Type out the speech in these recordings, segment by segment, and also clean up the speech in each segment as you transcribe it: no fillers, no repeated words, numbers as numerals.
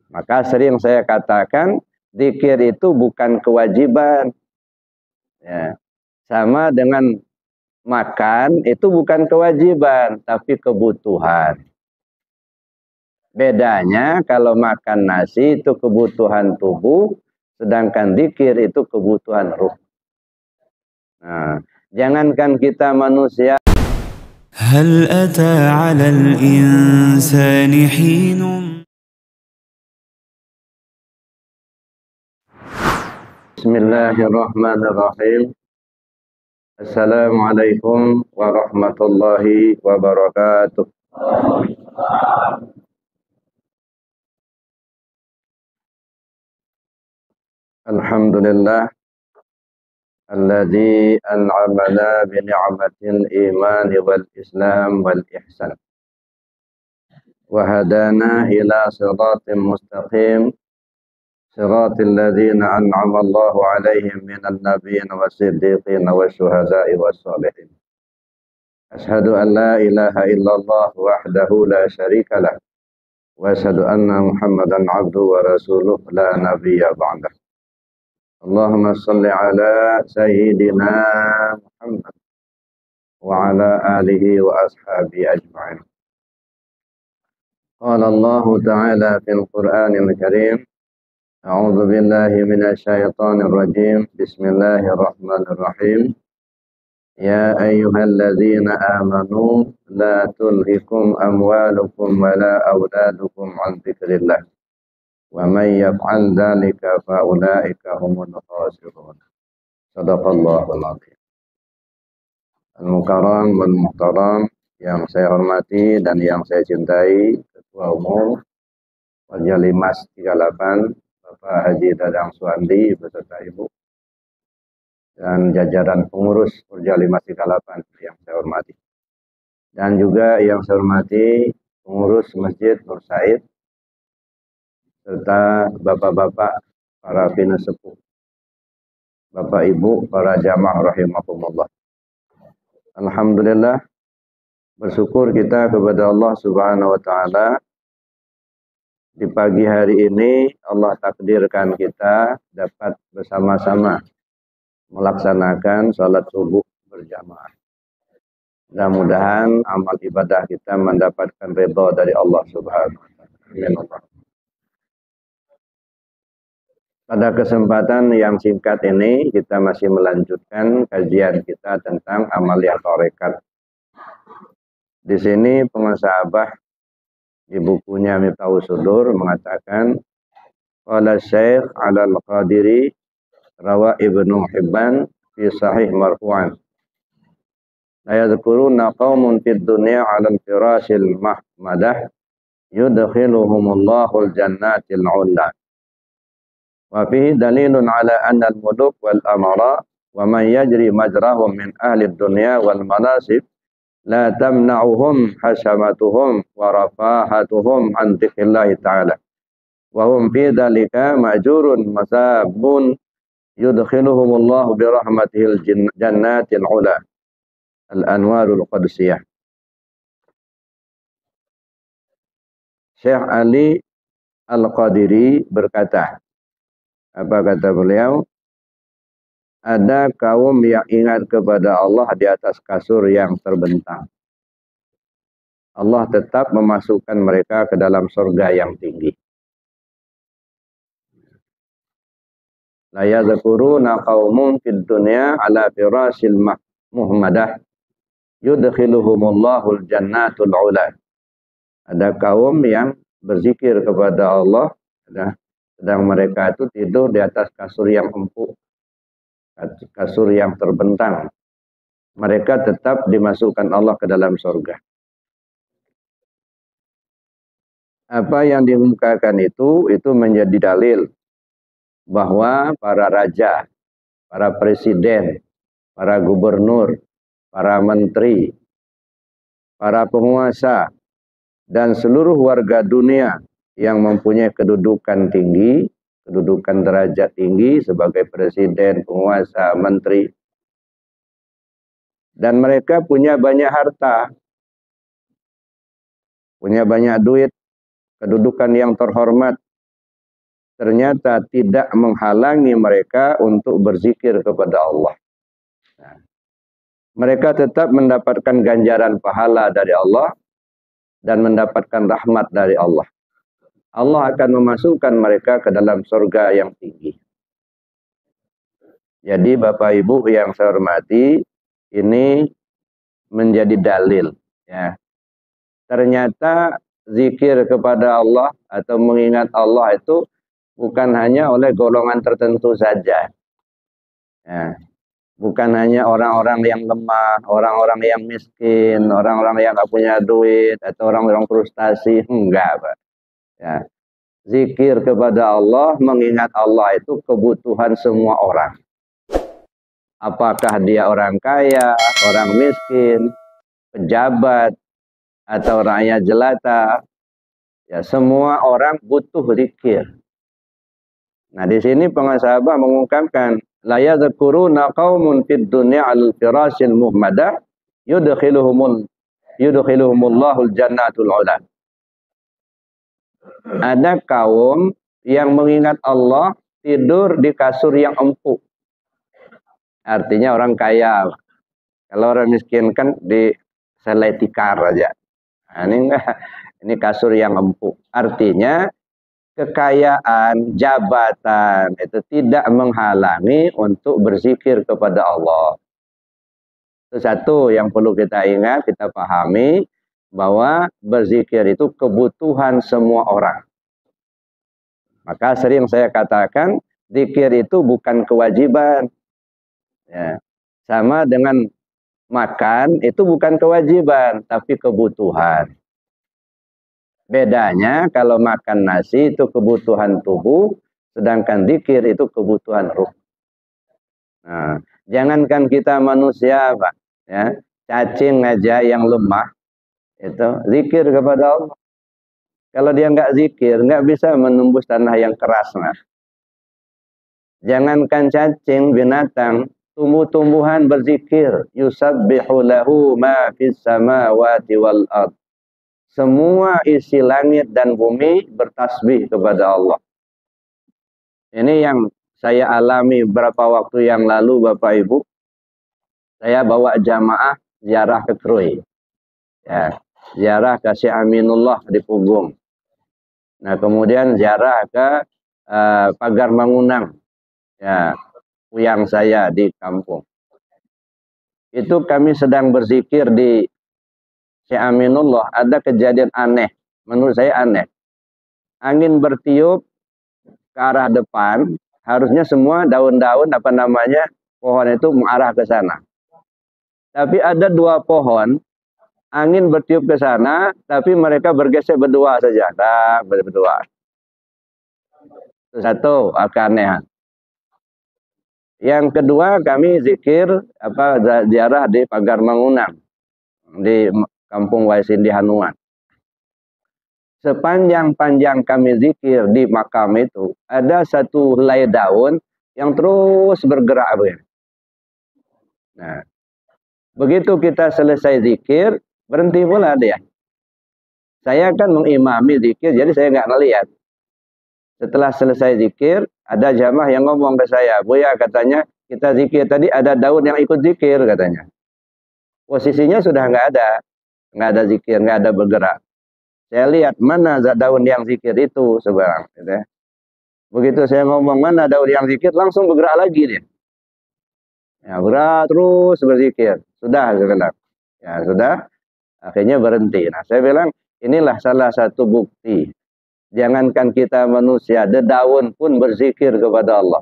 Maka sering saya katakan, zikir itu bukan kewajiban. Ya. Sama dengan makan itu bukan kewajiban, tapi kebutuhan. Bedanya kalau makan nasi itu kebutuhan tubuh, sedangkan zikir itu kebutuhan ruh. Nah, jangankan kita manusia. هل أتى على الإنسان حين Bismillahirrahmanirrahim. Assalamualaikum warahmatullahi wabarakatuh. Alhamdulillah alladzi an'amana bi ni'matil iman wal islam wal ihsan wa hadana ila siratin mustaqim siratil ladzina an'ama Allahu 'alaihim minan nabiyyin was-siddiqin wasyuhada'i was-shalihin. Ashhadu an la ilaha illallah wahdahu la syarika lah wa ashhadu anna Muhammadan 'abduhu wa rasuluh la nabiyya ba'dah. Allahumma salli ala sayyidina Muhammad wa ala alihi wa ashabihi ajma'in. Qala Allah ta'ala fil Qur'anil Karim, a'udzu billahi minasy syaithanir rajim. Bismillahirrahmanirrahim. Ya ayyuhalladzina amanu la tulhikum amwalukum wa la auladukum an dzikrillah. Wa may yaf'al dzalika fa ulaika humul khasirun. Shadaqallahul azim. Al-Mukarram wal Muhtaram, yang saya hormati dan yang saya cintai, Ketua Umum Perjalimas 38 Bapak Haji Dadang Suandi beserta Ibu dan jajaran pengurus Perjalimas 38 yang saya hormati. Dan juga yang saya hormati pengurus Masjid Nur Said serta bapak-bapak para pinasepuh, bapak ibu para jamaah rahimakumullah. Alhamdulillah, bersyukur kita kepada Allah Subhanahu wa taala, di pagi hari ini Allah takdirkan kita dapat bersama-sama melaksanakan salat subuh berjamaah. Mudah-mudahan amal ibadah kita mendapatkan ridha dari Allah Subhanahu wa taala. Amin. Pada kesempatan yang singkat ini kita masih melanjutkan kajian kita tentang amaliyah tarekat. Di sini pengusaha Abah di bukunya Miftahus Sudur mengatakan, qala Syekh Al-Qadiri rawa Ibnu Hibban fi sahih marfu'an, la yadhkuruna qaumun fid dunya 'ala al-firasil mahmadah yudkhiluhumullahu al-jannatil 'ula. Wa fihi dalilun ala anna al-muluk wal amara wa man yajri majrahum min ahli dunya wal manasib la tamna'uhum hasamatuhum wa rafahatuhum an dzikrillahi ta'ala wa hum fi dzalika ma'jurun masabun yudkhiluhumullahu bi rahmatihil jannatil 'ula al-anwarul qudsiyah. Syekh Ali Al-Qadiri berkata, apa kata beliau? Ada kaum yang ingat kepada Allah di atas kasur yang terbentang. Allah tetap memasukkan mereka ke dalam surga yang tinggi. La yadhkuruna qaumun fid dunya ala firasil muhammadah yudkhiluhumullahu al-jannatul 'ula. Ada kaum yang berzikir kepada Allah, sedang mereka itu tidur di atas kasur yang empuk, kasur yang terbentang. Mereka tetap dimasukkan Allah ke dalam surga. Apa yang dimukakan itu menjadi dalil bahwa para raja, para presiden, para gubernur, para menteri, para penguasa, dan seluruh warga dunia yang mempunyai kedudukan tinggi, kedudukan derajat tinggi sebagai presiden, penguasa, menteri. Dan mereka punya banyak harta, punya banyak duit, kedudukan yang terhormat, ternyata tidak menghalangi mereka untuk berzikir kepada Allah. Nah, mereka tetap mendapatkan ganjaran pahala dari Allah dan mendapatkan rahmat dari Allah. Allah akan memasukkan mereka ke dalam surga yang tinggi. Jadi Bapak Ibu yang saya hormati, ini menjadi dalil, ya. Ternyata zikir kepada Allah atau mengingat Allah itu bukan hanya oleh golongan tertentu saja. Ya. Bukan hanya orang-orang yang lemah, orang-orang yang miskin, orang-orang yang nggak punya duit, atau orang-orang frustasi. Enggak, Pak. Ya. Zikir kepada Allah, mengingat Allah itu kebutuhan semua orang. Apakah dia orang kaya, orang miskin, pejabat, atau rakyat jelata, ya semua orang butuh zikir. Nah, di sini pengasahabah mengungkapkan la yadhkuruna qaumun fid dunya al firasil muhmadah yudkhiluhumullahu jannatul ula. Ada kaum yang mengingat Allah tidur di kasur yang empuk. Artinya orang kaya. Kalau orang miskin kan di selai tikar aja. Nah, ini enggak, ini kasur yang empuk. Artinya kekayaan, jabatan itu tidak menghalangi untuk berzikir kepada Allah. Itu satu yang perlu kita ingat, kita pahami bahwa berzikir itu kebutuhan semua orang. Maka sering saya katakan, zikir itu bukan kewajiban. Ya. Sama dengan makan itu bukan kewajiban, tapi kebutuhan. Bedanya kalau makan nasi itu kebutuhan tubuh, sedangkan zikir itu kebutuhan ruh. Nah, jangankan kita manusia, Pak, ya, cacing aja yang lemah itu zikir kepada Allah. Kalau dia nggak zikir, nggak bisa menembus tanah yang keras. Nah. Jangankan cacing, binatang, tumbuh-tumbuhan berzikir. Yusabbihu lahu ma fis samawati wal ard. Semua isi langit dan bumi bertasbih kepada Allah. Ini yang saya alami beberapa waktu yang lalu, Bapak Ibu. Saya bawa jamaah ziarah ke Krui. Ya, ziarah ke Syekh Aminullah di Pugung. Nah, kemudian ziarah ke Pagar Mangunang. Ya, puyang saya di kampung. Itu kami sedang berzikir di Syekh Aminullah, ada kejadian aneh. Menurut saya aneh. Angin bertiup ke arah depan, harusnya semua daun-daun pohon itu mengarah ke sana. Tapi ada dua pohon, angin bertiup ke sana, tapi mereka bergeser berdua saja. Nah, berdua. Itu satu keanehan. Yang kedua, kami zikir ziarah di Pagar Mangunang di Kampung Waisindi Hanuan. Sepanjang-panjang kami zikir di makam itu, ada satu helai daun yang terus bergerak. Nah, begitu kita selesai zikir, berhenti pula dia. Saya kan mengimami zikir, jadi saya nggak ngelihat. Setelah selesai zikir, ada jamaah yang ngomong ke saya, Buya, katanya kita zikir tadi ada daun yang ikut zikir, katanya. Posisinya sudah nggak ada zikir, nggak ada bergerak. Saya lihat mana daun yang zikir itu sekarang. Gitu. Begitu saya ngomong mana daun yang zikir, langsung bergerak lagi dia. Ya, berat terus berzikir. Sudah, saya bilang. Ya, sudah. Akhirnya berhenti. Nah, saya bilang, inilah salah satu bukti. Jangankan kita manusia, daun pun berzikir kepada Allah.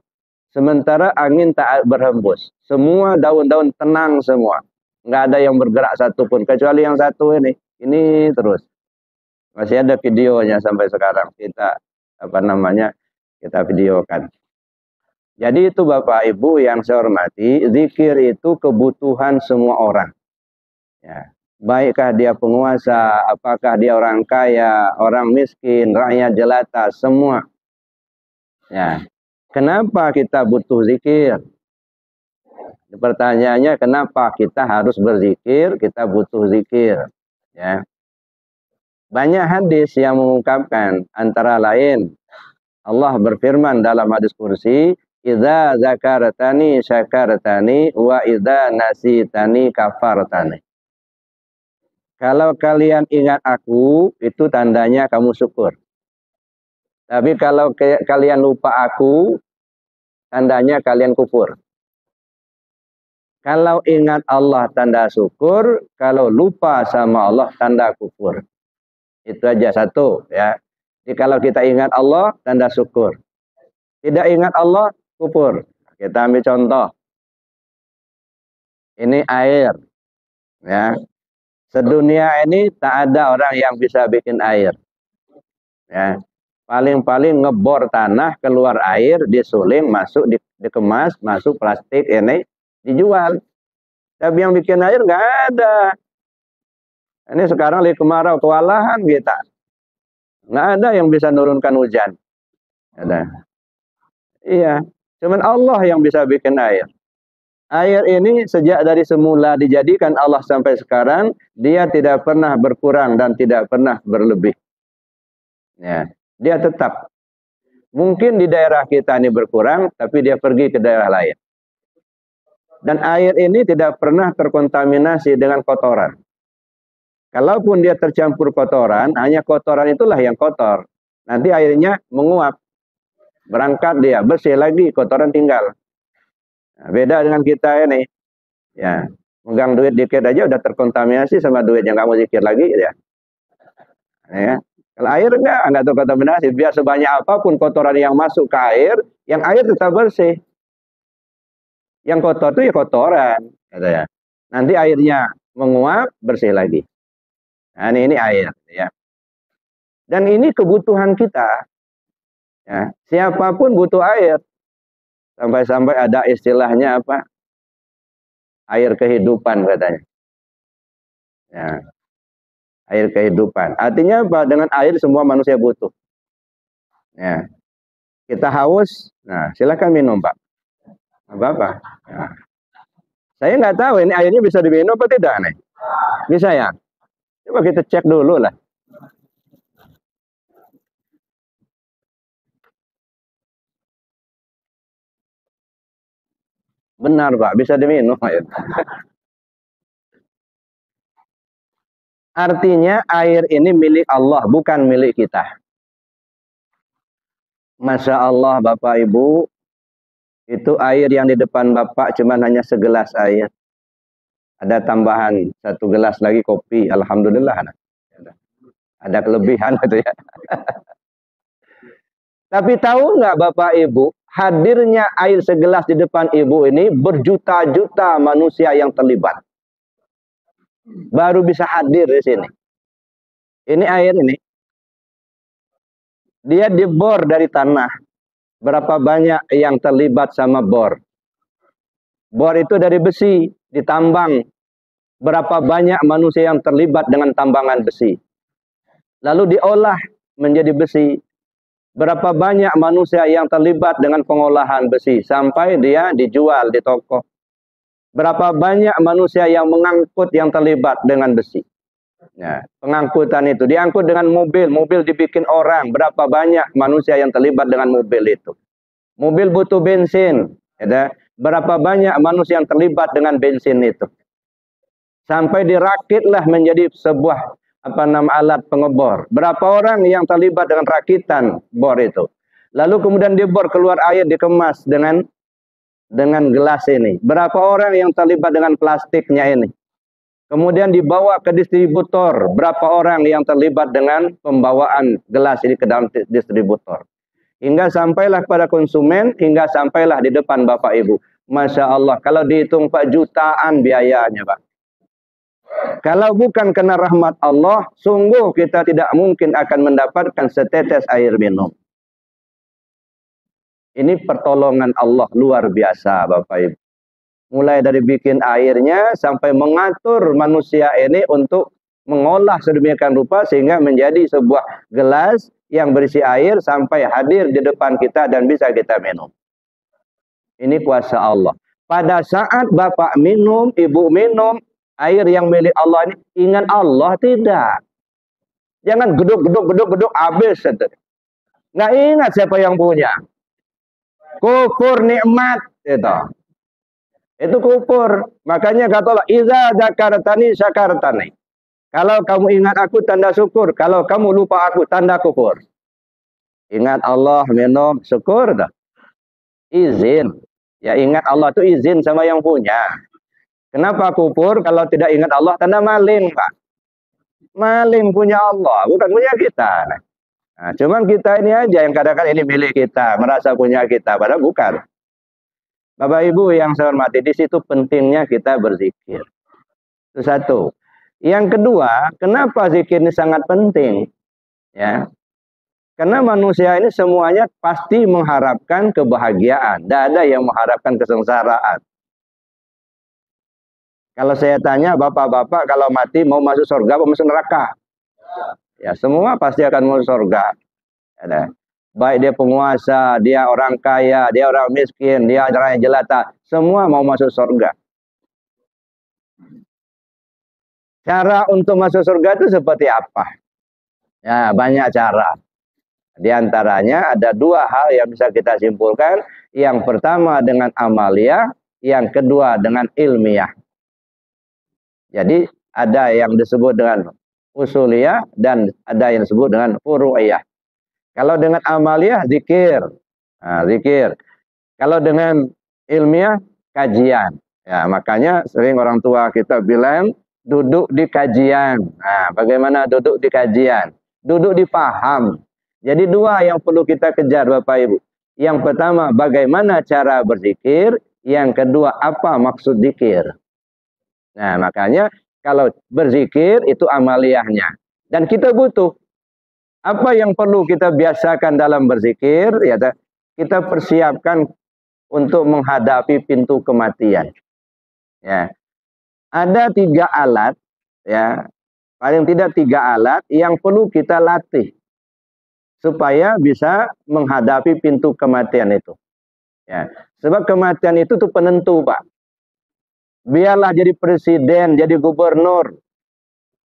Sementara angin tak berhembus. Semua daun-daun tenang semua. Nggak ada yang bergerak satupun. Kecuali yang satu ini. Ini terus. Masih ada videonya sampai sekarang. Kita, kita videokan. Jadi itu Bapak Ibu yang saya hormati, zikir itu kebutuhan semua orang. Ya. Baikkah dia penguasa, apakah dia orang kaya, orang miskin, rakyat jelata, semua. Ya. Kenapa kita butuh zikir? Pertanyaannya, kenapa kita harus berzikir, kita butuh zikir. Ya. Banyak hadis yang mengungkapkan, antara lain, Allah berfirman dalam hadis kursi, "Idza zakartani syakartani wa idza nasitani kafartani." Kalau kalian ingat aku, itu tandanya kamu syukur. Tapi kalau kalian lupa aku, tandanya kalian kufur. Kalau ingat Allah tanda syukur, kalau lupa sama Allah tanda kufur. Itu aja satu ya. Jadi kalau kita ingat Allah tanda syukur. Tidak ingat Allah kufur. Kita ambil contoh. Ini air ya. Sedunia ini tak ada orang yang bisa bikin air. Ya. Paling-paling ngebor tanah, keluar air, disuling, masuk, dikemas, masuk plastik ini dijual. Tapi yang bikin air nggak ada. Ini sekarang lagi kemarau, kewalahan kita. Nggak ada yang bisa nurunkan hujan. Ada. Iya, cuman Allah yang bisa bikin air. Air ini sejak dari semula dijadikan Allah sampai sekarang, dia tidak pernah berkurang dan tidak pernah berlebih. Ya, dia tetap. Mungkin di daerah kita ini berkurang, tapi dia pergi ke daerah lain. Dan air ini tidak pernah terkontaminasi dengan kotoran. Kalaupun dia tercampur kotoran, hanya kotoran itulah yang kotor. Nanti airnya menguap. Berangkat dia, bersih lagi, kotoran tinggal. Nah, beda dengan kita ini. Ya, megang duit dikit aja udah terkontaminasi sama duit yang kamu zikir lagi ya. Ya. Kalau air enggak terkontaminasi. Biar sebanyak apapun kotoran yang masuk ke air, yang air tetap bersih. Yang kotor itu ya kotoran, gitu ya. Nanti airnya menguap, bersih lagi. Nah, ini air, ya. Dan ini kebutuhan kita. Ya, siapapun butuh air. Sampai-sampai ada istilahnya apa? Air kehidupan katanya. Ya. Air kehidupan. Artinya apa? Dengan air semua manusia butuh. Ya. Kita haus, nah silakan minum Pak. Apa-apa. Ya. Saya nggak tahu ini airnya bisa diminum apa tidak nih. Bisa ya? Coba kita cek dulu lah. Benar Pak, bisa diminum. Artinya air ini milik Allah, bukan milik kita. Masya Allah Bapak Ibu, itu air yang di depan Bapak cuma hanya segelas air. Ada tambahan 1 gelas lagi kopi, alhamdulillah. Ada kelebihan gitu ya. Tapi tahu nggak Bapak Ibu, hadirnya air segelas di depan Ibu ini berjuta-juta manusia yang terlibat. Baru bisa hadir di sini. Ini air ini. Dia dibor dari tanah. Berapa banyak yang terlibat sama bor? Bor itu dari besi, ditambang. Berapa banyak manusia yang terlibat dengan tambangan besi. Lalu diolah menjadi besi. Berapa banyak manusia yang terlibat dengan pengolahan besi sampai dia dijual di toko. Berapa banyak manusia yang mengangkut yang terlibat dengan besi. Ya, pengangkutan itu diangkut dengan mobil, mobil dibikin orang. Berapa banyak manusia yang terlibat dengan mobil itu. Mobil butuh bensin. Ya, berapa banyak manusia yang terlibat dengan bensin itu. Sampai dirakitlah menjadi sebuah alat pengebor. Berapa orang yang terlibat dengan rakitan bor itu. Lalu kemudian dibor keluar air dikemas dengan gelas ini. Berapa orang yang terlibat dengan plastiknya ini. Kemudian dibawa ke distributor. Berapa orang yang terlibat dengan pembawaan gelas ini ke dalam distributor. Hingga sampailah pada konsumen, hingga sampailah di depan Bapak Ibu. Masya Allah, kalau dihitung Pak, jutaan biayanya Pak. Kalau bukan karena rahmat Allah, sungguh kita tidak mungkin akan mendapatkan setetes air minum. Ini pertolongan Allah luar biasa Bapak Ibu. Mulai dari bikin airnya sampai mengatur manusia ini untuk mengolah sedemikian rupa sehingga menjadi sebuah gelas yang berisi air sampai hadir di depan kita dan bisa kita minum. Ini kuasa Allah. Pada saat Bapak minum, Ibu minum, air yang milik Allah ini, ingat Allah tidak. Jangan geduk habis. Nggak ingat siapa yang punya. Kufur nikmat itu. Itu kufur. Makanya kata Allah, "Iza dzakartani syakartani." Kalau kamu ingat aku tanda syukur, kalau kamu lupa aku tanda kufur. Ingat Allah minum syukur dah. Izin. Ya ingat Allah itu izin sama yang punya. Kenapa kufur? Kalau tidak ingat Allah tanda maling, Pak. Maling punya Allah, bukan punya kita. Nah, cuman kita ini aja yang kadang-kadang ini milik kita, merasa punya kita, padahal bukan. Bapak Ibu yang saya hormati, di situ pentingnya kita berzikir. Itu satu. Yang kedua, kenapa zikir ini sangat penting? Ya, karena manusia ini semuanya pasti mengharapkan kebahagiaan. Tidak ada yang mengharapkan kesengsaraan. Kalau saya tanya, bapak-bapak kalau mati mau masuk surga atau masuk neraka? Ya, semua pasti akan masuk surga. Ya, baik dia penguasa, dia orang kaya, dia orang miskin, dia orang yang jelata, semua mau masuk surga. Cara untuk masuk surga itu seperti apa? Ya, banyak cara. Di antaranya ada dua hal yang bisa kita simpulkan. Yang pertama dengan amaliyah, yang kedua dengan ilmiah. Jadi ada yang disebut dengan usuliyah dan ada yang disebut dengan furu'iyah. Kalau dengan amaliyah zikir. Nah, zikir. Kalau dengan ilmiah kajian. Ya, makanya sering orang tua kita bilang duduk di kajian. Nah, bagaimana duduk di kajian? Duduk di paham. Jadi dua yang perlu kita kejar Bapak Ibu. Yang pertama bagaimana cara berzikir, yang kedua apa maksud zikir. Nah, makanya kalau berzikir itu amaliyahnya. Dan kita butuh. Apa yang perlu kita biasakan dalam berzikir? Ya, kita persiapkan untuk menghadapi pintu kematian. Ya. Ada 3 alat, ya, paling tidak 3 alat yang perlu kita latih. Supaya bisa menghadapi pintu kematian itu. Ya. Sebab kematian itu tuh penentu, Pak. Biarlah jadi presiden, jadi gubernur,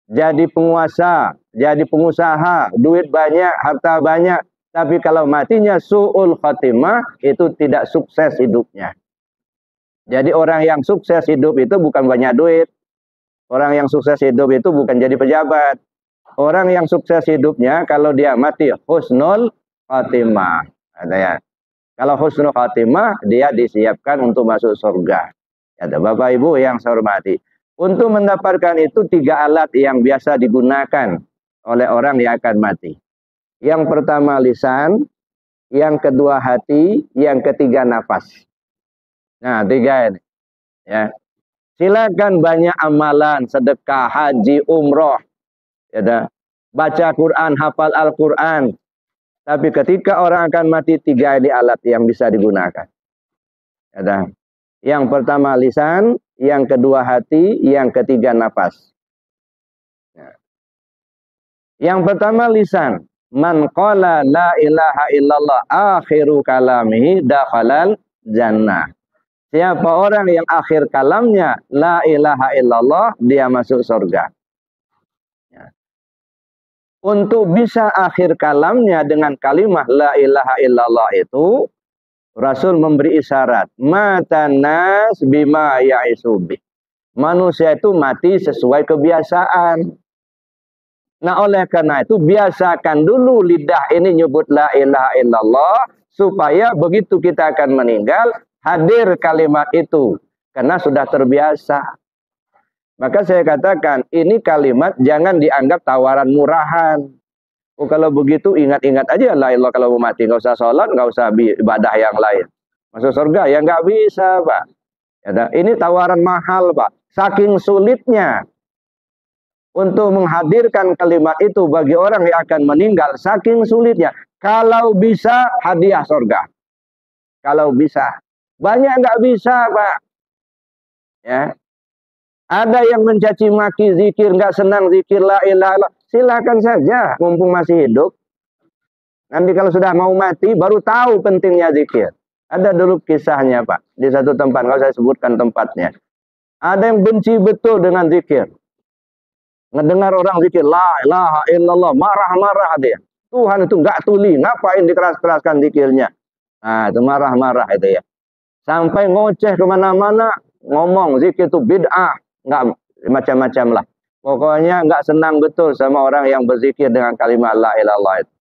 jadi penguasa, jadi pengusaha, duit banyak, harta banyak. Tapi kalau matinya su'ul khatimah, itu tidak sukses hidupnya. Jadi orang yang sukses hidup itu bukan banyak duit. Orang yang sukses hidup itu bukan jadi pejabat. Orang yang sukses hidupnya kalau dia mati husnul khatimah. Ada ya. Kalau husnul khatimah, dia disiapkan untuk masuk surga. Ada Bapak Ibu yang saya hormati. Untuk mendapatkan itu 3 alat yang biasa digunakan oleh orang yang akan mati. Yang pertama lisan, yang kedua hati, yang ketiga nafas. Nah, 3 ini. Ya. Silakan banyak amalan, sedekah, haji, umroh. Ya, baca Quran, hafal Al-Quran. Tapi ketika orang akan mati, 3 ini alat yang bisa digunakan. Ya, yang pertama lisan, yang kedua hati, yang ketiga nafas. Ya. Yang pertama lisan. Man qala la ilaha illallah akhiru kalamihi dakhalal jannah. Siapa orang yang akhir kalamnya la ilaha illallah, dia masuk surga. Ya. Untuk bisa akhir kalamnya dengan kalimat la ilaha illallah itu, Rasul memberi isyarat, matan nas bima ya'isubi. Manusia itu mati sesuai kebiasaan. Nah, oleh karena itu biasakan dulu lidah ini nyebut la ilaha illallah supaya begitu kita akan meninggal hadir kalimat itu karena sudah terbiasa. Maka saya katakan ini kalimat jangan dianggap tawaran murahan. Oh, kalau begitu ingat-ingat aja la ilallah kalau mau mati, nggak usah sholat, nggak usah ibadah yang lain. Masuk surga ya nggak bisa, Pak. Ya, ini tawaran mahal, Pak. Saking sulitnya untuk menghadirkan kalimat itu bagi orang yang akan meninggal, saking sulitnya. Kalau bisa hadiah surga. Kalau bisa. Banyak nggak bisa, Pak. Ya. Ada yang mencaci maki zikir, nggak senang zikir la ilaha illallah. Silakan saja, mumpung masih hidup. Nanti kalau sudah mau mati, baru tahu pentingnya zikir. Ada dulu kisahnya, Pak. Di satu tempat, nggak usah sebutkan tempatnya. Ada yang benci betul dengan zikir. Ngedengar orang zikir, la ilaha illallah, marah-marah dia. Tuhan itu nggak tuli, ngapain dikeras-keraskan zikirnya? Nah, itu marah-marah itu ya. Sampai ngoceh kemana-mana, ngomong zikir itu bid'ah, nggak macam-macam lah. Pokoknya nggak senang betul sama orang yang berzikir dengan kalimat la ilaha illallah itu.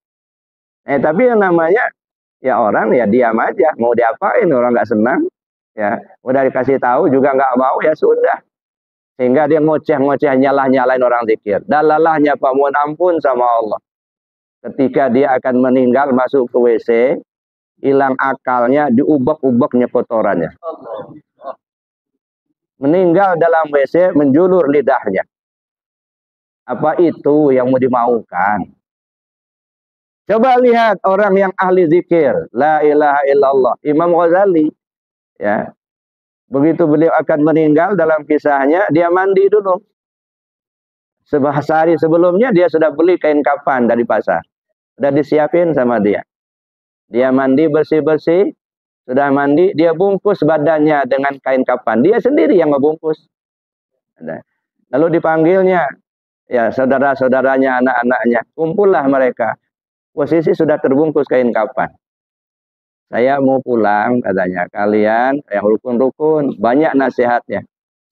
Tapi yang namanya ya orang ya diam aja, mau diapain orang nggak senang, ya udah dikasih tahu juga nggak mau ya sudah. Sehingga dia ngoceh-ngoceh nyalah-nyalain orang zikir. Dalalahnya Pak, mohon ampun sama Allah. Ketika dia akan meninggal masuk ke WC, hilang akalnya, diubek-ubeknya kotorannya. Meninggal dalam WC, menjulur lidahnya. Apa itu yang mau dimaukan? Coba lihat orang yang ahli zikir, la ilaha illallah, Imam Ghazali, ya. Begitu beliau akan meninggal dalam kisahnya, dia mandi dulu. Sehari sebelumnya dia sudah beli kain kafan dari pasar. Sudah disiapin sama dia. Dia mandi bersih-bersih, sudah mandi, dia bungkus badannya dengan kain kafan. Dia sendiri yang ngebungkus. Lalu dipanggilnya, ya saudara-saudaranya, anak-anaknya, kumpullah mereka. Posisi sudah terbungkus kain kafan. Saya mau pulang, katanya. Kalian yang rukun-rukun, banyak nasihatnya.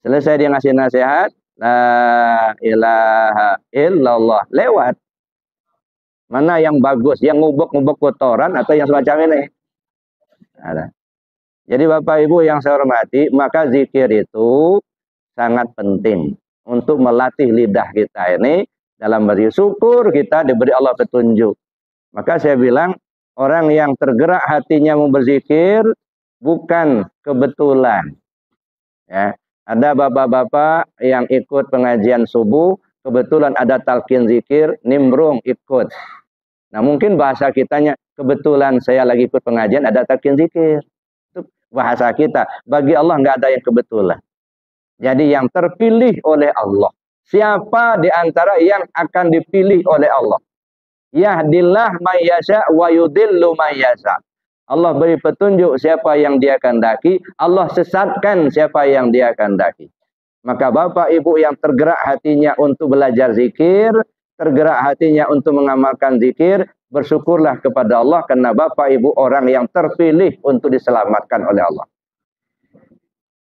Selesai dia ngasih nasihat, la ilaha illallah, lewat. Mana yang bagus, yang ngubek-ngubek kotoran atau yang semacam ini? Ada. Jadi Bapak Ibu yang saya hormati, maka zikir itu sangat penting untuk melatih lidah kita ini dalam bersyukur kita diberi Allah petunjuk. Maka saya bilang orang yang tergerak hatinya mau berzikir bukan kebetulan. Ya, ada bapak-bapak yang ikut pengajian subuh, kebetulan ada talqin zikir, nimbrung ikut. Nah mungkin bahasa kitanya, kebetulan saya lagi ikut pengajian ada talqin zikir. Itu bahasa kita. Bagi Allah nggak ada yang kebetulan. Jadi yang terpilih oleh Allah. Siapa di antara yang akan dipilih oleh Allah? Yahdillah may yasha wa yudillu may yasha. Allah beri petunjuk siapa yang dia kehendaki, Allah sesatkan siapa yang dia kehendaki. Maka Bapak Ibu yang tergerak hatinya untuk belajar zikir, tergerak hatinya untuk mengamalkan zikir, bersyukurlah kepada Allah karena Bapak Ibu orang yang terpilih untuk diselamatkan oleh Allah.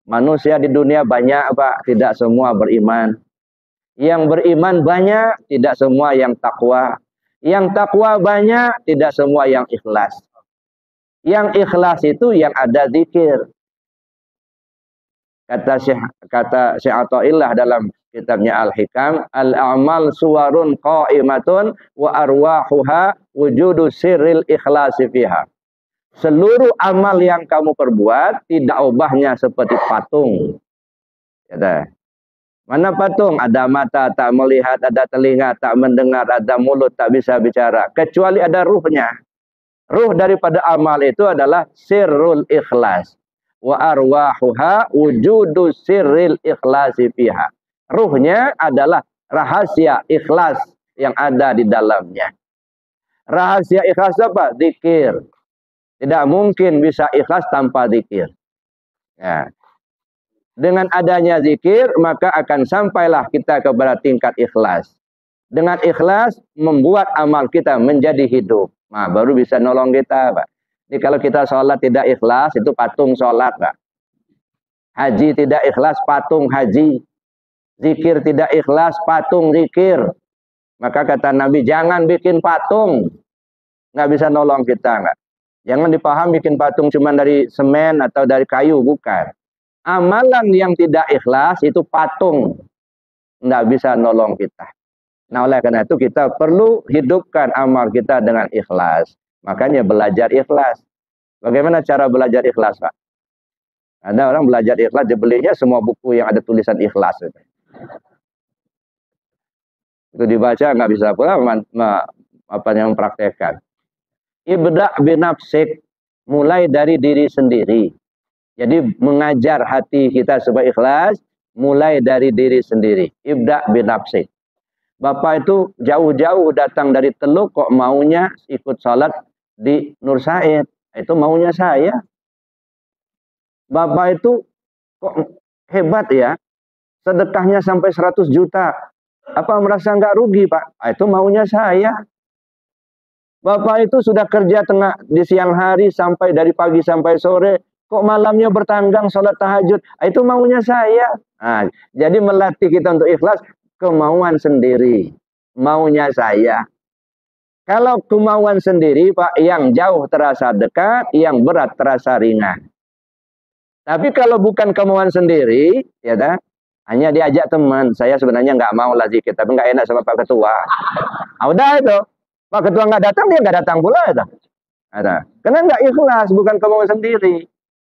Manusia di dunia banyak Pak, tidak semua beriman. Yang beriman banyak, tidak semua yang takwa. Yang takwa banyak, tidak semua yang ikhlas. Yang ikhlas itu yang ada zikir. Kata Syekh Athaillah dalam kitabnya Al-Hikam, al-a'mal suwarun qa'imatun wa arwahuha wujudu sirril ikhlasi fiha. Seluruh amal yang kamu perbuat tidak ubahnya seperti patung. Kata, mana patung? Ada mata tak melihat, ada telinga tak mendengar, ada mulut tak bisa bicara, kecuali ada ruhnya. Ruh daripada amal itu adalah sirrul ikhlas. Wa arwahuha wujudu sirril ikhlasi fiha. Ruhnya adalah rahasia ikhlas yang ada di dalamnya. Rahasia ikhlas apa? Zikir. Tidak mungkin bisa ikhlas tanpa zikir. Ya. Dengan adanya zikir, maka akan sampailah kita kepada tingkat ikhlas. Dengan ikhlas, membuat amal kita menjadi hidup. Nah, baru bisa nolong kita, Pak. Jadi kalau kita sholat tidak ikhlas, itu patung sholat, Pak. Haji tidak ikhlas, patung haji. Zikir tidak ikhlas, patung zikir. Maka kata Nabi, jangan bikin patung. Nggak bisa nolong kita, nggak. Jangan dipaham bikin patung cuma dari semen atau dari kayu, bukan. Amalan yang tidak ikhlas itu patung. Nggak bisa nolong kita. Nah oleh karena itu kita perlu hidupkan amal kita dengan ikhlas. Makanya belajar ikhlas. Bagaimana cara belajar ikhlas, Pak? Ada orang belajar ikhlas, dia belinya semua buku yang ada tulisan ikhlas. Itu dibaca nggak bisa pula apa yang mempraktekkan. Ibda' binafsik, mulai dari diri sendiri. Jadi mengajar hati kita supaya ikhlas, mulai dari diri sendiri. Ibda' binafsik. Bapak itu jauh-jauh datang dari Teluk kok maunya ikut sholat di Nur Said. Itu maunya saya. Bapak itu kok hebat ya. Sedekahnya sampai 100 juta. Apa merasa nggak rugi, Pak? Itu maunya saya. Bapak itu sudah kerja di siang hari sampai dari pagi sampai sore, kok malamnya bertanggang sholat tahajud. Itu maunya saya. Nah, jadi melatih kita untuk ikhlas, kemauan sendiri, maunya saya. Kalau kemauan sendiri, Pak, yang jauh terasa dekat, yang berat terasa ringan. Tapi kalau bukan kemauan sendiri, ya dah, hanya diajak teman. Saya sebenarnya nggak mau lah zikir, tapi nggak enak sama Pak Ketua. Udah itu. Pak Ketua nggak datang, dia nggak datang pula itu. Ada. Karena nggak ikhlas, bukan kemauan sendiri.